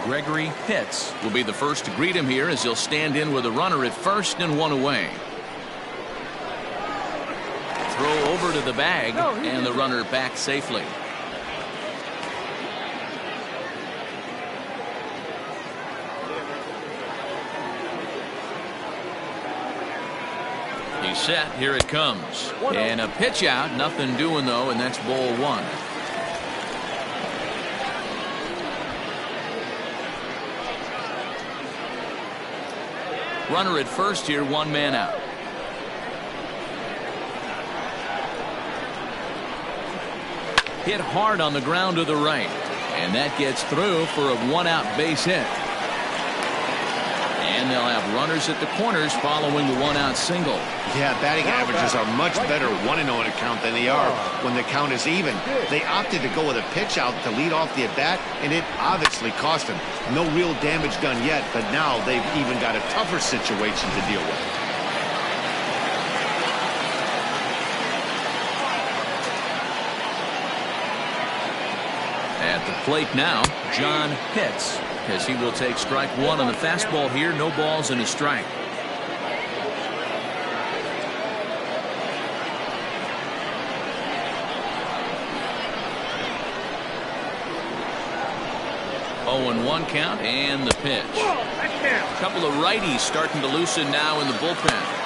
Gregory Pitts will be the first to greet him here as he'll stand in with a runner at first and 1 away. Throw over to the bag and the runner back safely. He's set. Here it comes. And a pitch out. Nothing doing though, and that's ball 1. Runner at first here, 1 man out. Hit hard on the ground to the right. And that gets through for a one-out base hit. And they'll have runners at the corners following the one-out single. Yeah, batting averages are much better 1-0 in a count than they are when the count is even. They opted to go with a pitch out to lead off the at-bat, and it obviously cost them. No real damage done yet, but now they've even got a tougher situation to deal with. At the plate now, John Pitts, as he will take strike one on the fastball here. No balls and a strike. Oh, and 1 count, and the pitch. A couple of righties starting to loosen now in the bullpen.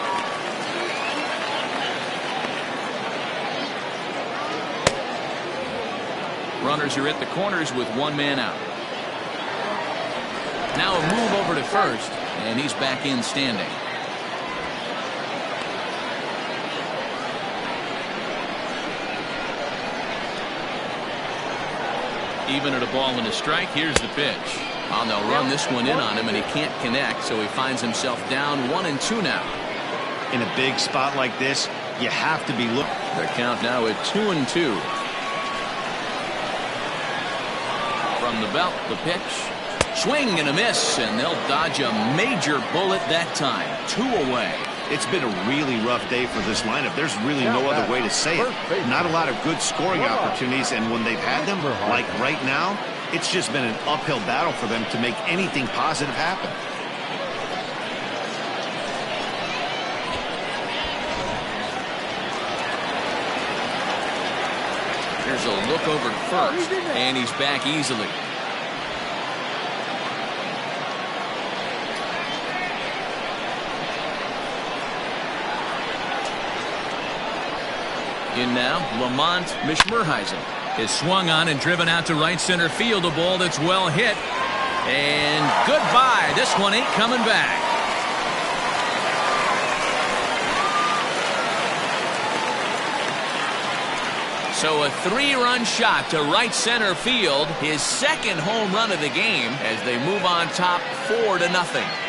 Runners are at the corners with 1 man out. Now a move over to first, and he's back in standing. Even at a ball and a strike, here's the pitch. Oh, they'll run this one in on him, and he can't connect, so he finds himself down 1-2 now. In a big spot like this, you have to be looking. The count now at 2-2. From the belt, the pitch. Swing and a miss, and they'll dodge a major bullet that time. 2 away. It's been a really rough day for this lineup. There's really no other way to say it. Not a lot of good scoring opportunities, and when they've had them, like right now, it's just been an uphill battle for them to make anything positive happen. There's a look over to first, and he's back easily. In now, Lamont Mishmerheisen is swung on and driven out to right center field. A ball that's well hit. And goodbye. This one ain't coming back. So a 3-run shot to right center field. His second home run of the game as they move on top 4-0.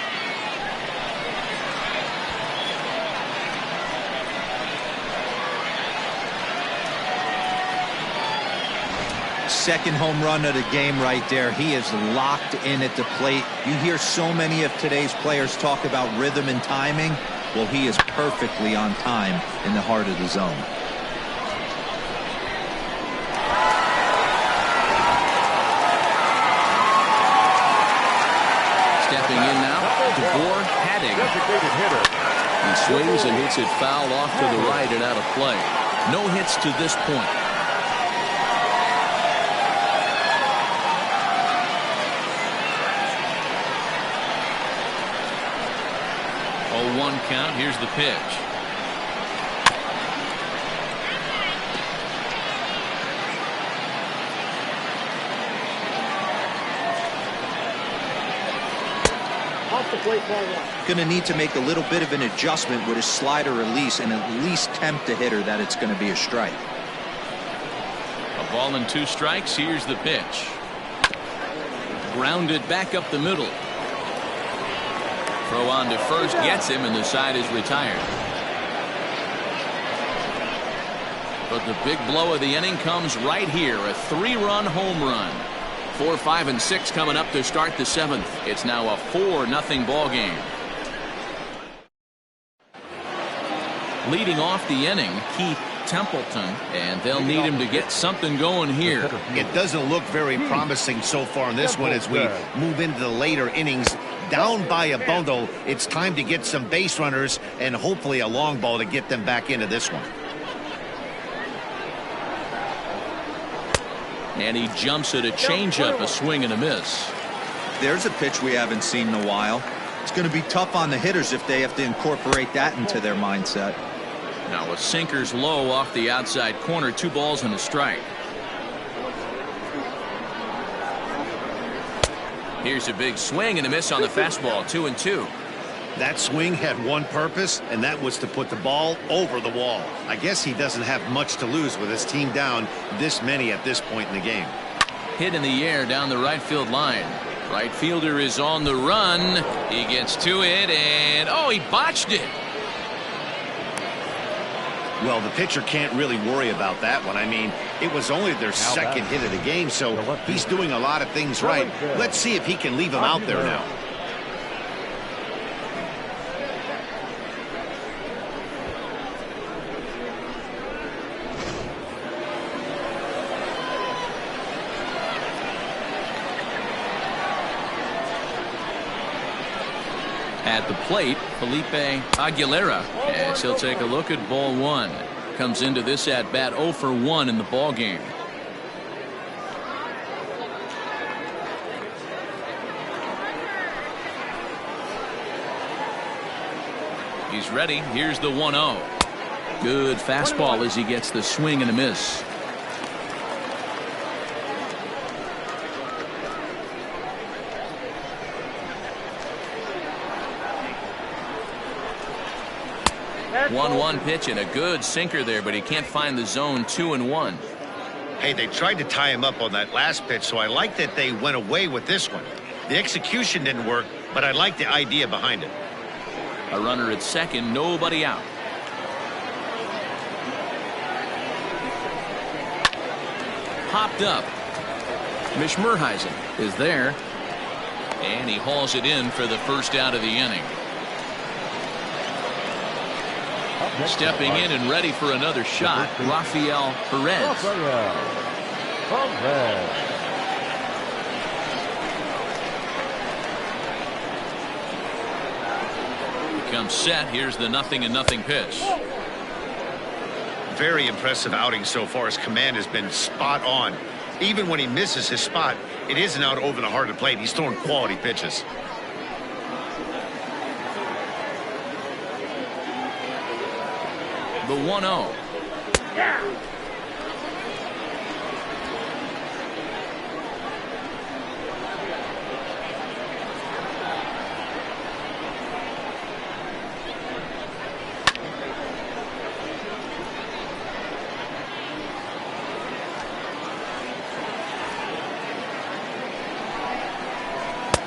Second home run of the game right there. He is locked in at the plate. You hear so many of today's players talk about rhythm and timing. Well, he is perfectly on time in the heart of the zone. Stepping in now, DeBoer Hadding. He swings and hits it foul off to the right and out of play. No hits to this point. 0-1 count. Here's the pitch. Off the plate, ball 1. Going to need to make a little bit of an adjustment with his slider release and at least tempt the hitter that it's going to be a strike. A ball and 2 strikes. Here's the pitch. Grounded back up the middle. Throw on to first, gets him, and the side is retired. But the big blow of the inning comes right here. A 3-run home run. 4, 5, and 6 coming up to start the 7th. It's now a 4-0 ball game. Leading off the inning, Keith Templeton, and they'll need him to get something going here. It doesn't look very promising so far in this one as we move into the later innings. Down by a bundle, it's time to get some base runners and hopefully a long ball to get them back into this one. And he jumps at a changeup, a swing and a miss. There's a pitch we haven't seen in a while. It's going to be tough on the hitters if they have to incorporate that into their mindset. Now a sinker's low off the outside corner. 2 balls and a strike. Here's a big swing and a miss on the fastball. 2-2. That swing had one purpose, and that was to put the ball over the wall. I guess he doesn't have much to lose with his team down this many at this point in the game. hit in the air down the right field line. Right fielder is on the run. He gets to it, and oh, he botched it. Well, the pitcher can't really worry about that one. I mean, it was only their second hit of the game, so he's doing a lot of things right. Let's see if he can leave him out there now. At the plate, Felipe Aguilera, as he'll take a look at ball one. Comes into this at bat 0 for 1 in the ball game. He's ready. Here's the 1-0. Good fastball as he gets the swing and a miss. One pitch and a good sinker there, but he can't find the zone. 2-1. Hey, they tried to tie him up on that last pitch, so I like that they went away with this one. The execution didn't work, but I like the idea behind it. A runner at second, nobody out. Popped up. Mishmerheisen is there, and he hauls it in for the first out of the inning. Stepping in and ready for another shot, Rafael Perez. Becomes set. Here's the 0-0 pitch. Very impressive outing so far. His command has been spot on. Even when he misses his spot, it isn't out over the heart of the plate. He's throwing quality pitches. The 1-0.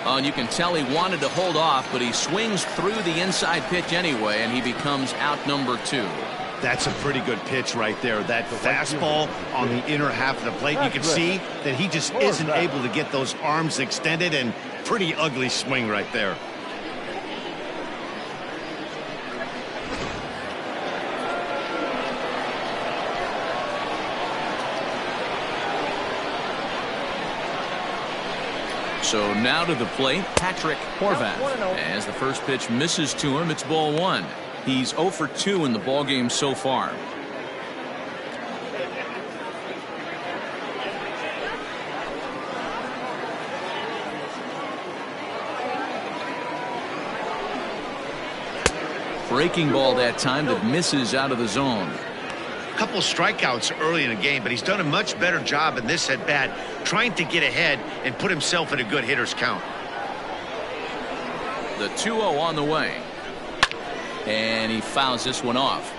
And you can tell he wanted to hold off, but he swings through the inside pitch anyway, and he becomes out number 2. That's a pretty good pitch right there. That fastball on the inner half of the plate. You can see that he just isn't able to get those arms extended, and pretty ugly swing right there. So now to the plate, Patrick Horvath. As the first pitch misses to him, it's ball 1. He's 0 for 2 in the ballgame so far. Breaking ball that time that misses out of the zone. Couple strikeouts early in the game, but he's done a much better job in this at bat trying to get ahead and put himself in a good hitter's count. The 2-0 on the way, and he fouls this one off.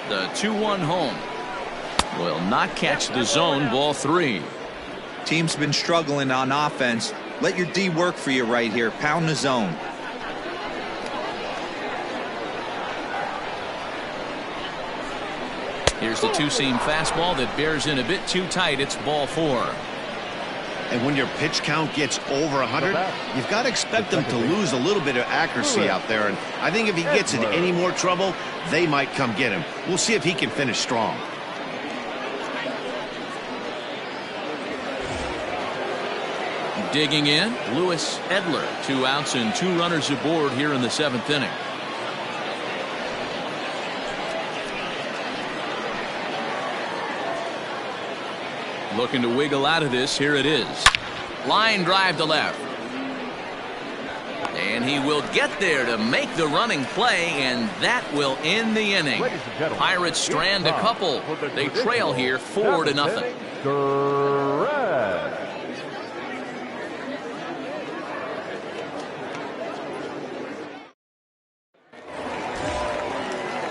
The 2-1 home will not catch the zone. Ball 3. Team's been struggling on offense. Let your D work for you right here. Pound the zone. Here's the two-seam fastball that bears in a bit too tight. It's ball 4. And when your pitch count gets over 100, you've got to expect them to lose a little bit of accuracy out there. And I think if he gets in any more trouble, they might come get him. We'll see if he can finish strong. Digging in, Lewis Edler. 2 outs and 2 runners aboard here in the 7th inning. Looking to wiggle out of this. Here it is. Line drive to left. And he will get there to make the running play, and that will end the inning. Pirates strand a couple. They trail here 4-0.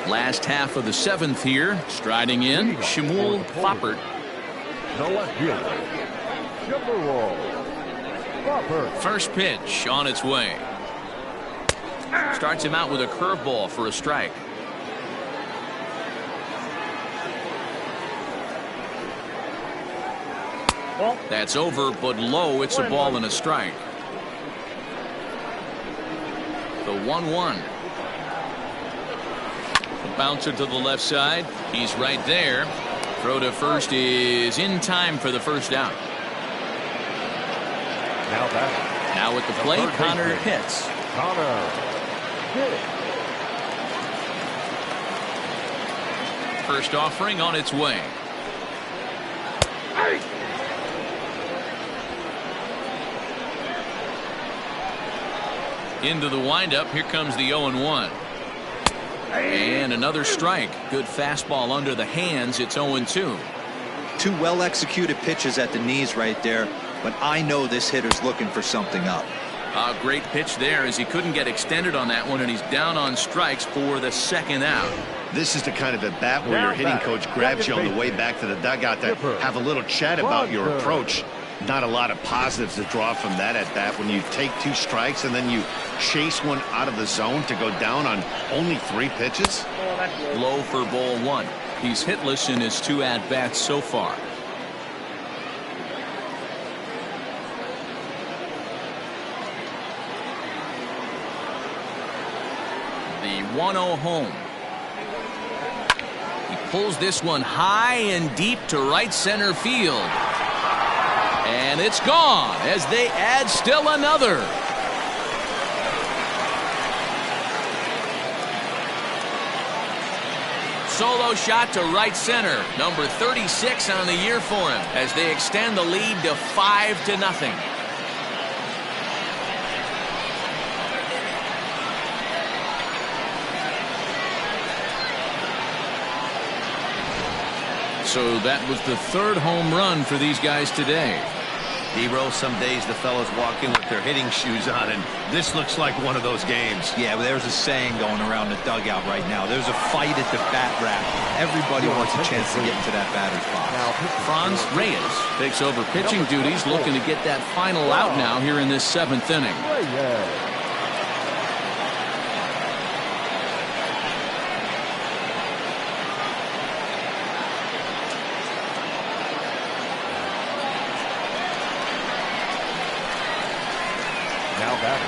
Last half of the 7th here. Striding in, Shmuel Foppert. The left fielder, Shmuel Foppert. First pitch on its way. Starts him out with a curveball for a strike. That's over, but low. It's a ball and a strike. The 1-1. The bouncer to the left side. He's right there. Throw to first is in time for the first out. Now at the plate, Connor Pitts. Connor Pitts. First offering on its way. Into the windup. Here comes the 0-1. And another strike. Good fastball under the hands. It's 0-2. Two well-executed pitches at the knees right there, but I know this hitter's looking for something up. A great pitch there as he couldn't get extended on that one, and he's down on strikes for the second out. This is the kind of at bat where your hitting coach grabs you on the way back to the dugout to have a little chat about your approach. Not a lot of positives to draw from that at bat when you take 2 strikes and then you chase one out of the zone to go down on only 3 pitches. Low for ball 1. He's hitless in his 2 at-bats so far. The 1-0 home. He pulls this one high and deep to right center field. And it's gone as they add still another. Solo shot to right center. Number 36 on the year for him as they extend the lead to 5-0. So that was the 3rd home run for these guys today. D-Roll, some days the fellas walk in with their hitting shoes on, and this looks like one of those games. Yeah, but there's a saying going around the dugout right now. There's a fight at the bat rack. Everybody wants a chance to get into that batter's box. Franz Reyes takes over pitching duties, looking to get that final out now here in this 7th inning.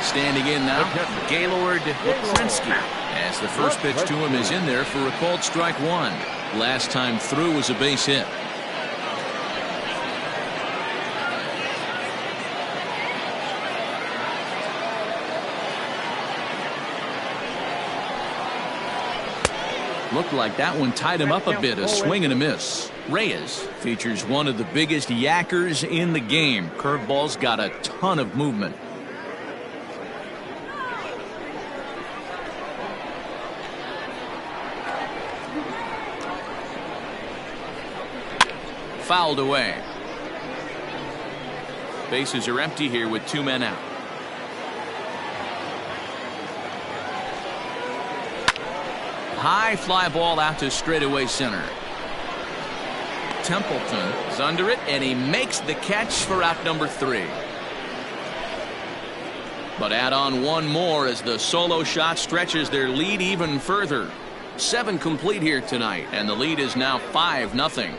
Standing in now, Gaylord Krinsky, as the first pitch to him is in there for a called strike 1. Last time through was a base hit. Looked like that one tied him up a bit. A swing and a miss. Reyes features one of the biggest yackers in the game. Curveball's got a ton of movement. Fouled away. Bases are empty here with 2 men out. High fly ball out to straightaway center. Templeton is under it, and he makes the catch for out number 3. But add on one more as the solo shot stretches their lead even further. 7 complete here tonight, and the lead is now 5-0.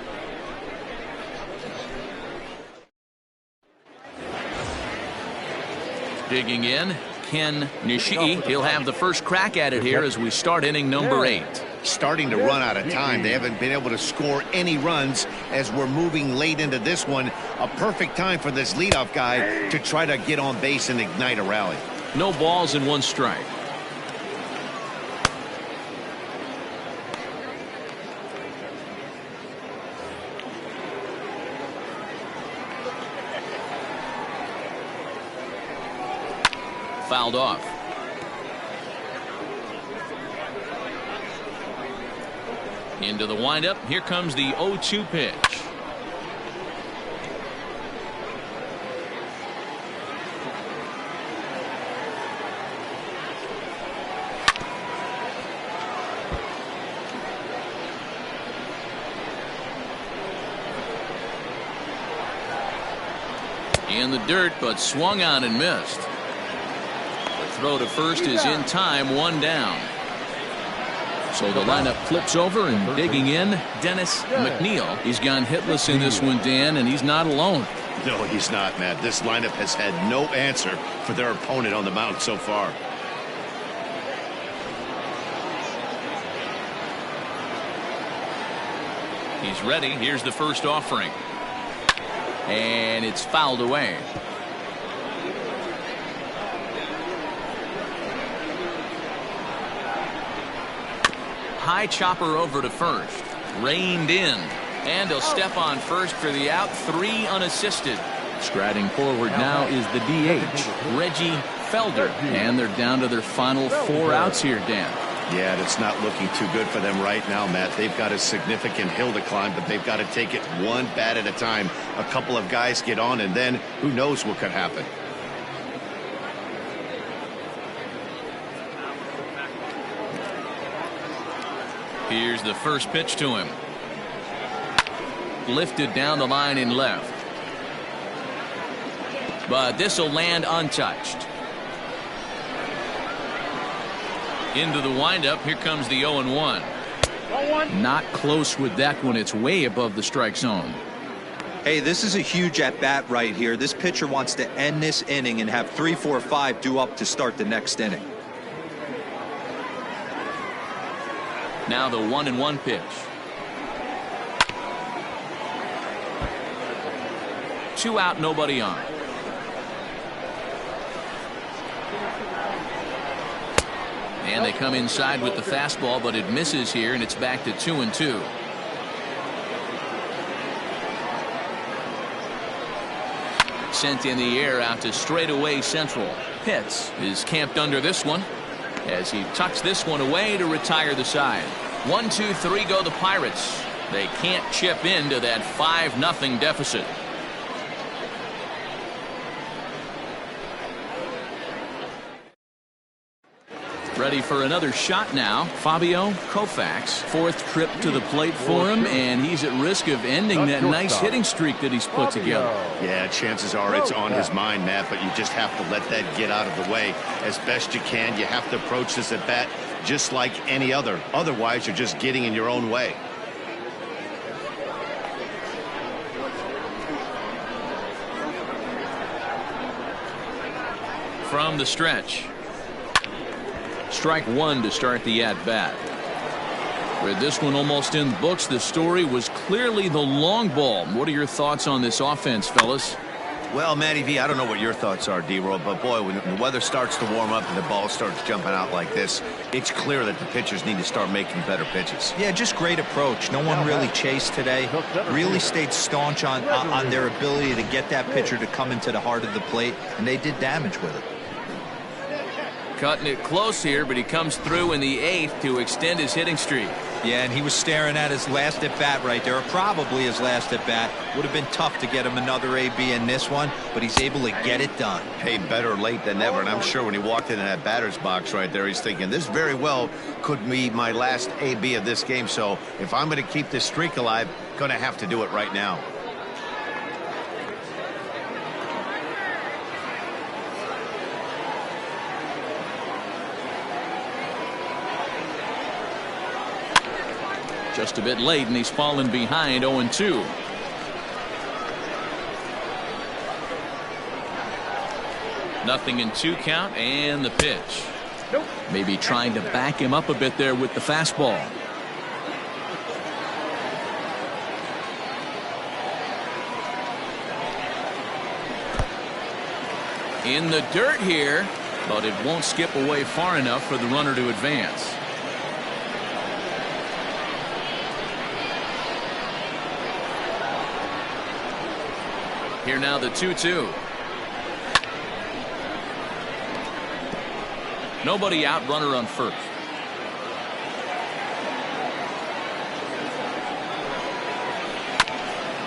Digging in, Ken Nishii. He'll have the first crack at it here as we start inning number 8. Starting to run out of time. They haven't been able to score any runs as we're moving late into this one. A perfect time for this leadoff guy to try to get on base and ignite a rally. No balls and 1 strike. Fouled off. Into the windup. Here comes the 0-2 pitch. In the dirt, but swung on and missed. The throw to first is in time, 1 down. So the lineup flips over, and digging in, Dennis McNeil. He's gone hitless in this one, Dan, and he's not alone. No, he's not, Matt. This lineup has had no answer for their opponent on the mound so far. He's ready. Here's the first offering. And it's fouled away. High chopper over to first. Reined in. And he'll step on first for the out. 3 unassisted. Striding forward now is the DH, Reggie Felder. And they're down to their final 4 outs here, Dan. Yeah, it's not looking too good for them right now, Matt. They've got a significant hill to climb, but they've got to take it one bat at a time. A couple of guys get on, and then who knows what could happen. Here's the first pitch to him. Lifted down the line in left. But this will land untouched. Into the windup. Here comes the 0-1. Not close with that one. It's way above the strike zone. Hey, this is a huge at-bat right here. This pitcher wants to end this inning and have 3, 4, 5 due up to start the next inning. Now the 1-1 pitch. 2 out, nobody on. And they come inside with the fastball, but it misses here, and it's back to 2-2. Sent in the air out to straightaway central. Pitts is camped under this one as he tucks this one away to retire the side. 1, 2, 3 go the Pirates. They can't chip into that 5-0 deficit. Ready for another shot now. Fabio Koufax, 4th trip to the plate for him, and he's at risk of ending that nice hitting streak that he's put together. Yeah, chances are it's on his mind, Matt, but you just have to let that get out of the way as best you can. You have to approach this at bat just like any other. Otherwise, you're just getting in your own way. From the stretch. Strike 1 to start the at-bat. With this one almost in the books, the story was clearly the long ball. What are your thoughts on this offense, fellas? Well, Matty V, I don't know what your thoughts are, D-Roll, but boy, when the weather starts to warm up and the ball starts jumping out like this, it's clear that the pitchers need to start making better pitches. Yeah, just great approach. No one really chased today. Really stayed staunch on their ability to get that pitcher to come into the heart of the plate, and they did damage with it. Cutting it close here, but he comes through in the 8th to extend his hitting streak. Yeah, and he was staring at his last at-bat right there, or probably his last at-bat. Would have been tough to get him another AB in this one, but he's able to get it done. Hey, better late than never, and I'm sure when he walked into that batter's box right there, he's thinking, this very well could be my last AB of this game, so if I'm going to keep this streak alive, going to have to do it right now. Just a bit late, and he's fallen behind 0-2. Nothing in 2 count, and the pitch. Maybe trying to back him up a bit there with the fastball. In the dirt here, but it won't skip away far enough for the runner to advance. Here now the 2-2. Nobody out, runner on first.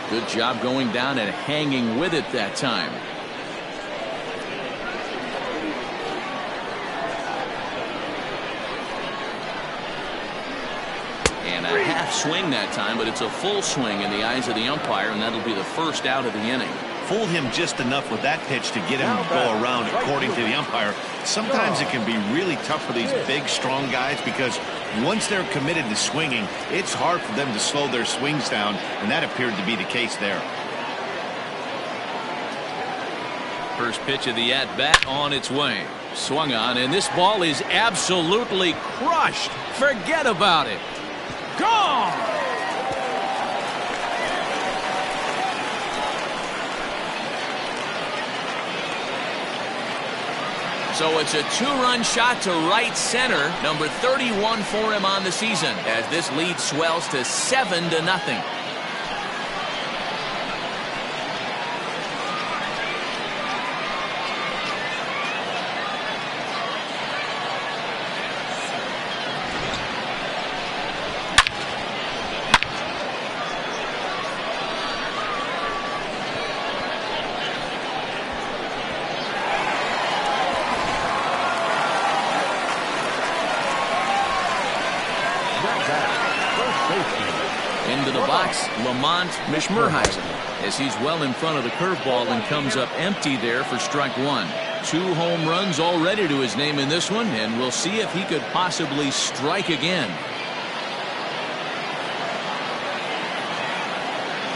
Good job going down and hanging with it that time. And a half swing that time, but it's a full swing in the eyes of the umpire, and that'll be the first out of the inning. fooled him just enough with that pitch to get him to go around, according to the umpire. Sometimes it can be really tough for these big, strong guys because once they're committed to swinging, it's hard for them to slow their swings down, and that appeared to be the case there. First pitch of the at-bat on its way. Swung on, and this ball is absolutely crushed. Forget about it. Gone! So it's a two-run shot to right center. Number 31 for him on the season as this lead swells to 7-0. Into the box, Lamont Mishmerheisen, as he's well in front of the curveball and comes up empty there for strike one. 2 home runs already to his name in this one, and we'll see if he could possibly strike again.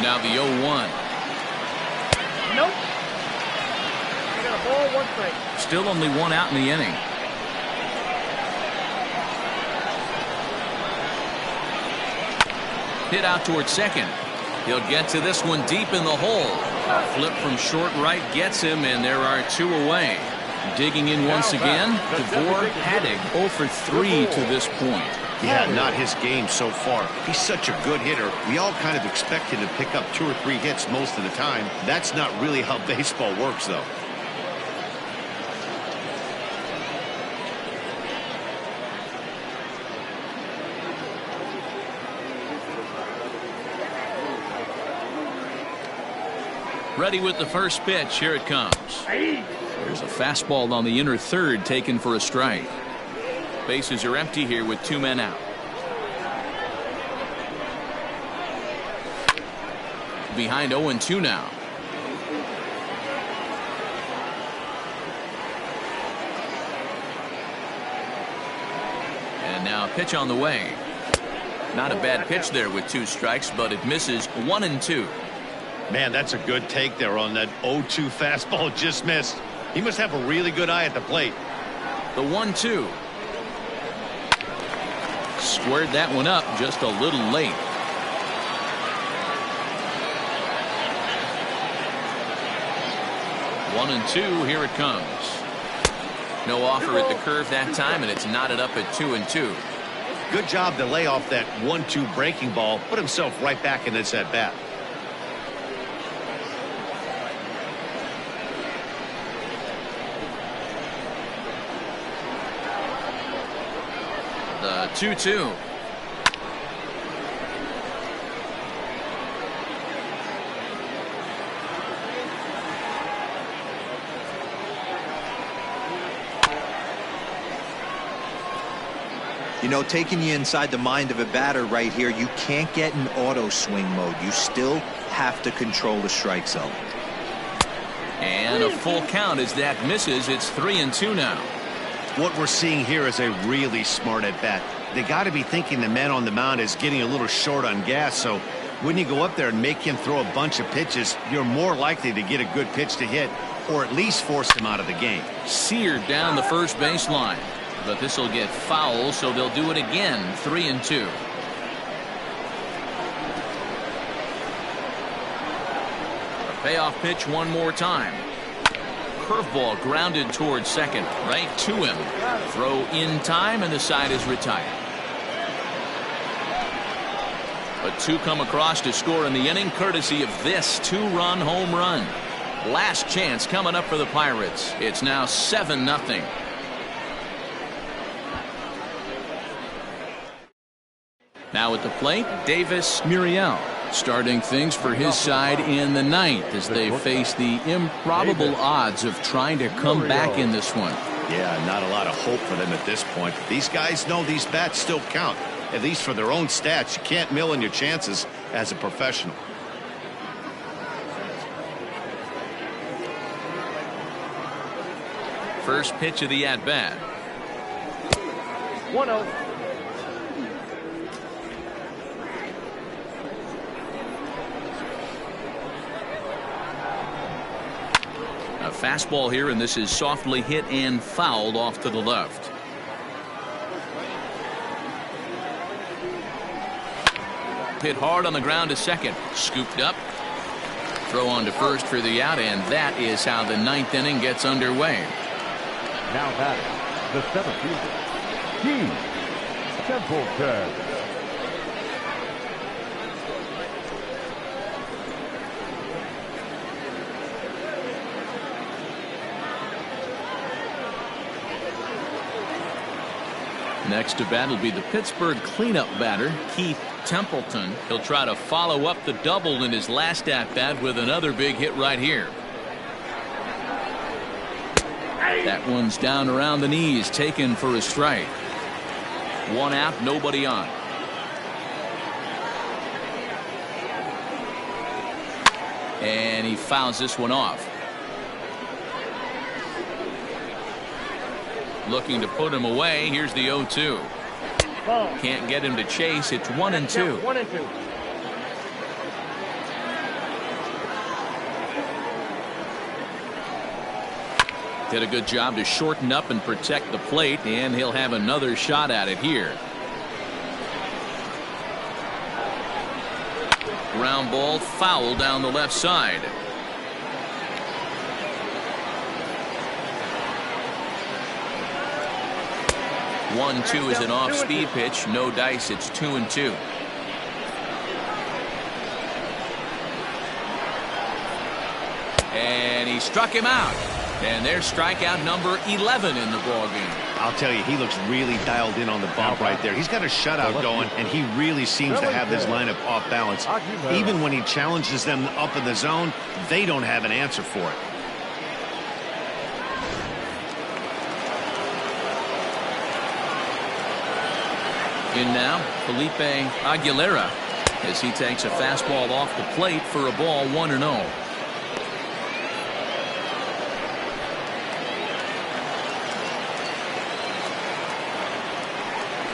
Now the 0-1. Nope. You got a ball, 1 strike. Still only 1 out in the inning. Hit out towards second. He'll get to this one deep in the hole. A flip from short right gets him, and there are 2 away. Digging in once again, Devore Haddock 0 for 3 to this point. Yeah, not his game so far. He's such a good hitter. We all kind of expect him to pick up 2 or 3 hits most of the time. That's not really how baseball works, though. Ready with the first pitch. Here it comes. There's a fastball on the inner third taken for a strike. Bases are empty here with 2 men out. Behind 0-2 now. And now a pitch on the way. Not a bad pitch there with 2 strikes, but it misses 1-2. Man, that's a good take there on that 0-2 fastball just missed. He must have a really good eye at the plate. The 1-2. Squared that one up just a little late. One and 2. Here it comes. No offer at the curve that time, and it's knotted up at 2-2. Good job to lay off that 1-2 breaking ball. Put himself right back in this at bat. The 2-2. You know, taking you inside the mind of a batter right here, you can't get in auto swing mode. You still have to control the strike zone. And a full count as that misses. It's 3-2 now. What we're seeing here is a really smart at bat. They got to be thinking the man on the mound is getting a little short on gas, so when you go up there and make him throw a bunch of pitches, you're more likely to get a good pitch to hit or at least force him out of the game. Seared down the first baseline, but this will get foul, so they'll do it again. 3-2. A payoff pitch one more time. Curveball grounded towards second, right to him. Throw in time, and the side is retired. But 2 come across to score in the inning, courtesy of this 2-run home run. Last chance coming up for the Pirates. It's now 7-0. Now at the plate, Davis Muriel, starting things for his side in the 9th as they face the improbable odds of trying to come back in this one. Yeah, not a lot of hope for them at this point. These guys know these bats still count, at least for their own stats. You can't mill in your chances as a professional. First pitch of the at-bat. 1-0. A fastball here, and this is softly hit and fouled off to the left. Hit hard on the ground to second. Scooped up. Throw on to first for the out, and that is how the ninth inning gets underway. Now batting, the center fielder, Keith Templeton. Next to bat will be the Pittsburgh cleanup batter, Keith Templeton. He'll try to follow up the double in his last at-bat with another big hit right here. That one's down around the knees, taken for a strike. One out, nobody on. And he fouls this one off. Looking to put him away. Here's the 0-2. Can't get him to chase. It's 1-2. 1-2. Did a good job to shorten up and protect the plate, and he'll have another shot at it here. Ground ball foul down the left side. One-two is an off-speed pitch. No dice. It's 2-2. And he struck him out. And there's strikeout number 11 in the ballgame. I'll tell you, he looks really dialed in on the bump right there. He's got a shutout going, and he really seems to have this lineup off balance. Even when he challenges them up in the zone, they don't have an answer for it. In now, Felipe Aguilera, as he takes a fastball off the plate for a ball, 1-0.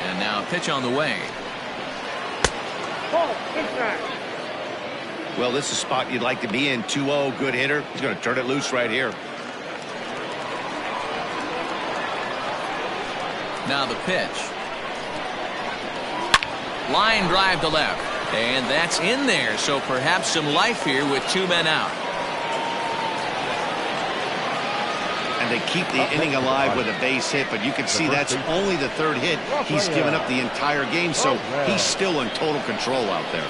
And now a pitch on the way. Well, this is a spot you'd like to be in. 2-0, good hitter. He's going to turn it loose right here. Now the pitch. Line drive to left, and that's in there, so perhaps some life here with two men out. And they keep the inning alive with a base hit, but you can see that's only the third hit. He's given up the entire game, so he's still in total control out there.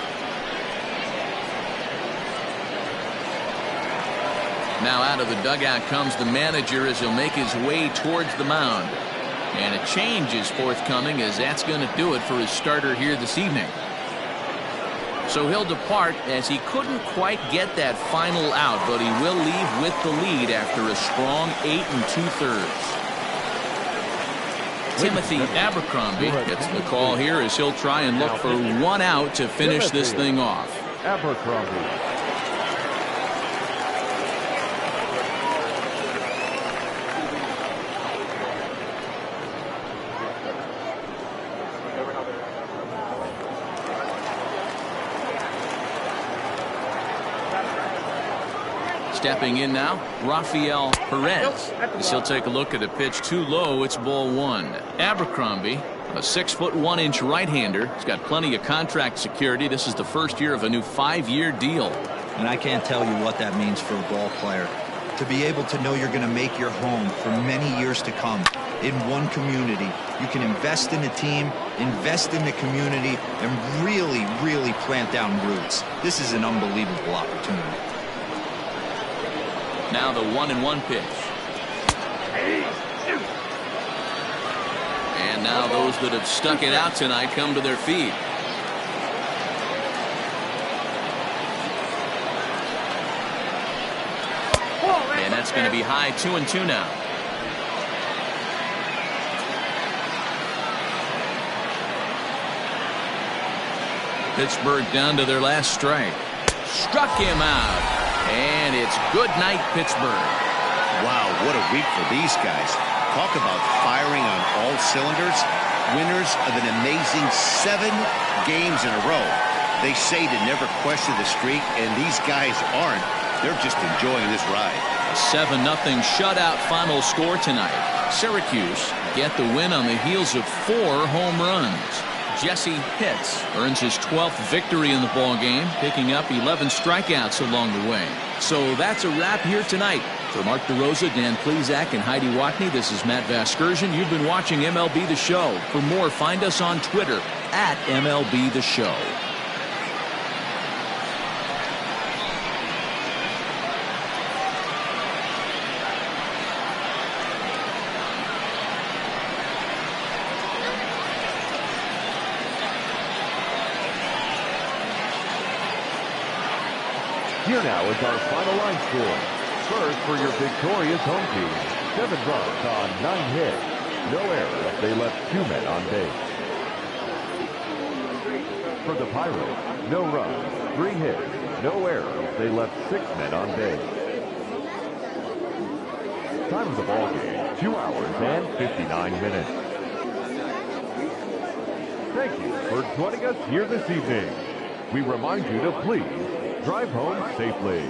Now out of the dugout comes the manager as he'll make his way towards the mound. And a change is forthcoming, as that's going to do it for his starter here this evening. So he'll depart, as he couldn't quite get that final out, but he will leave with the lead after a strong 8 2/3. Timothy Abercrombie gets the call here, as he'll try and look for one out to finish this thing off. Abercrombie. Stepping in now, Rafael Perez. As he'll take a look at a pitch too low. It's ball one. Abercrombie, a 6'1" right-hander. He's got plenty of contract security. This is the first year of a new 5-year deal. And I can't tell you what that means for a ball player. To be able to know you're going to make your home for many years to come in one community. You can invest in the team, invest in the community, and really, really plant down roots. This is an unbelievable opportunity. Now the 1-1 pitch. And now those that have stuck it out tonight come to their feet. And that's going to be high, 2-2 now. Pittsburgh down to their last strike. Struck him out. And it's good night, Pittsburgh. Wow, what a week for these guys. Talk about firing on all cylinders. Winners of an amazing 7 games in a row. They say to never question the streak, and these guys aren't. They're just enjoying this ride. A 7-0 shutout final score tonight. Syracuse get the win on the heels of 4 home runs. Jesse Pitts earns his 12th victory in the ball game, picking up 11 strikeouts along the way. So that's a wrap here tonight. For Mark DeRosa, Dan Plezak, and Heidi Watney, this is Matt Vasgersian. You've been watching MLB The Show. For more, find us on Twitter at MLB The Show. Here now is our final line score. First for your victorious home team, 7 runs on 9 hits. No errors. They left 2 men on base. For the Pirates, no runs, 3 hits. No errors. They left 6 men on base. Time of the ball game, 2 hours and 59 minutes. Thank you for joining us here this evening. We remind you to please drive home safely.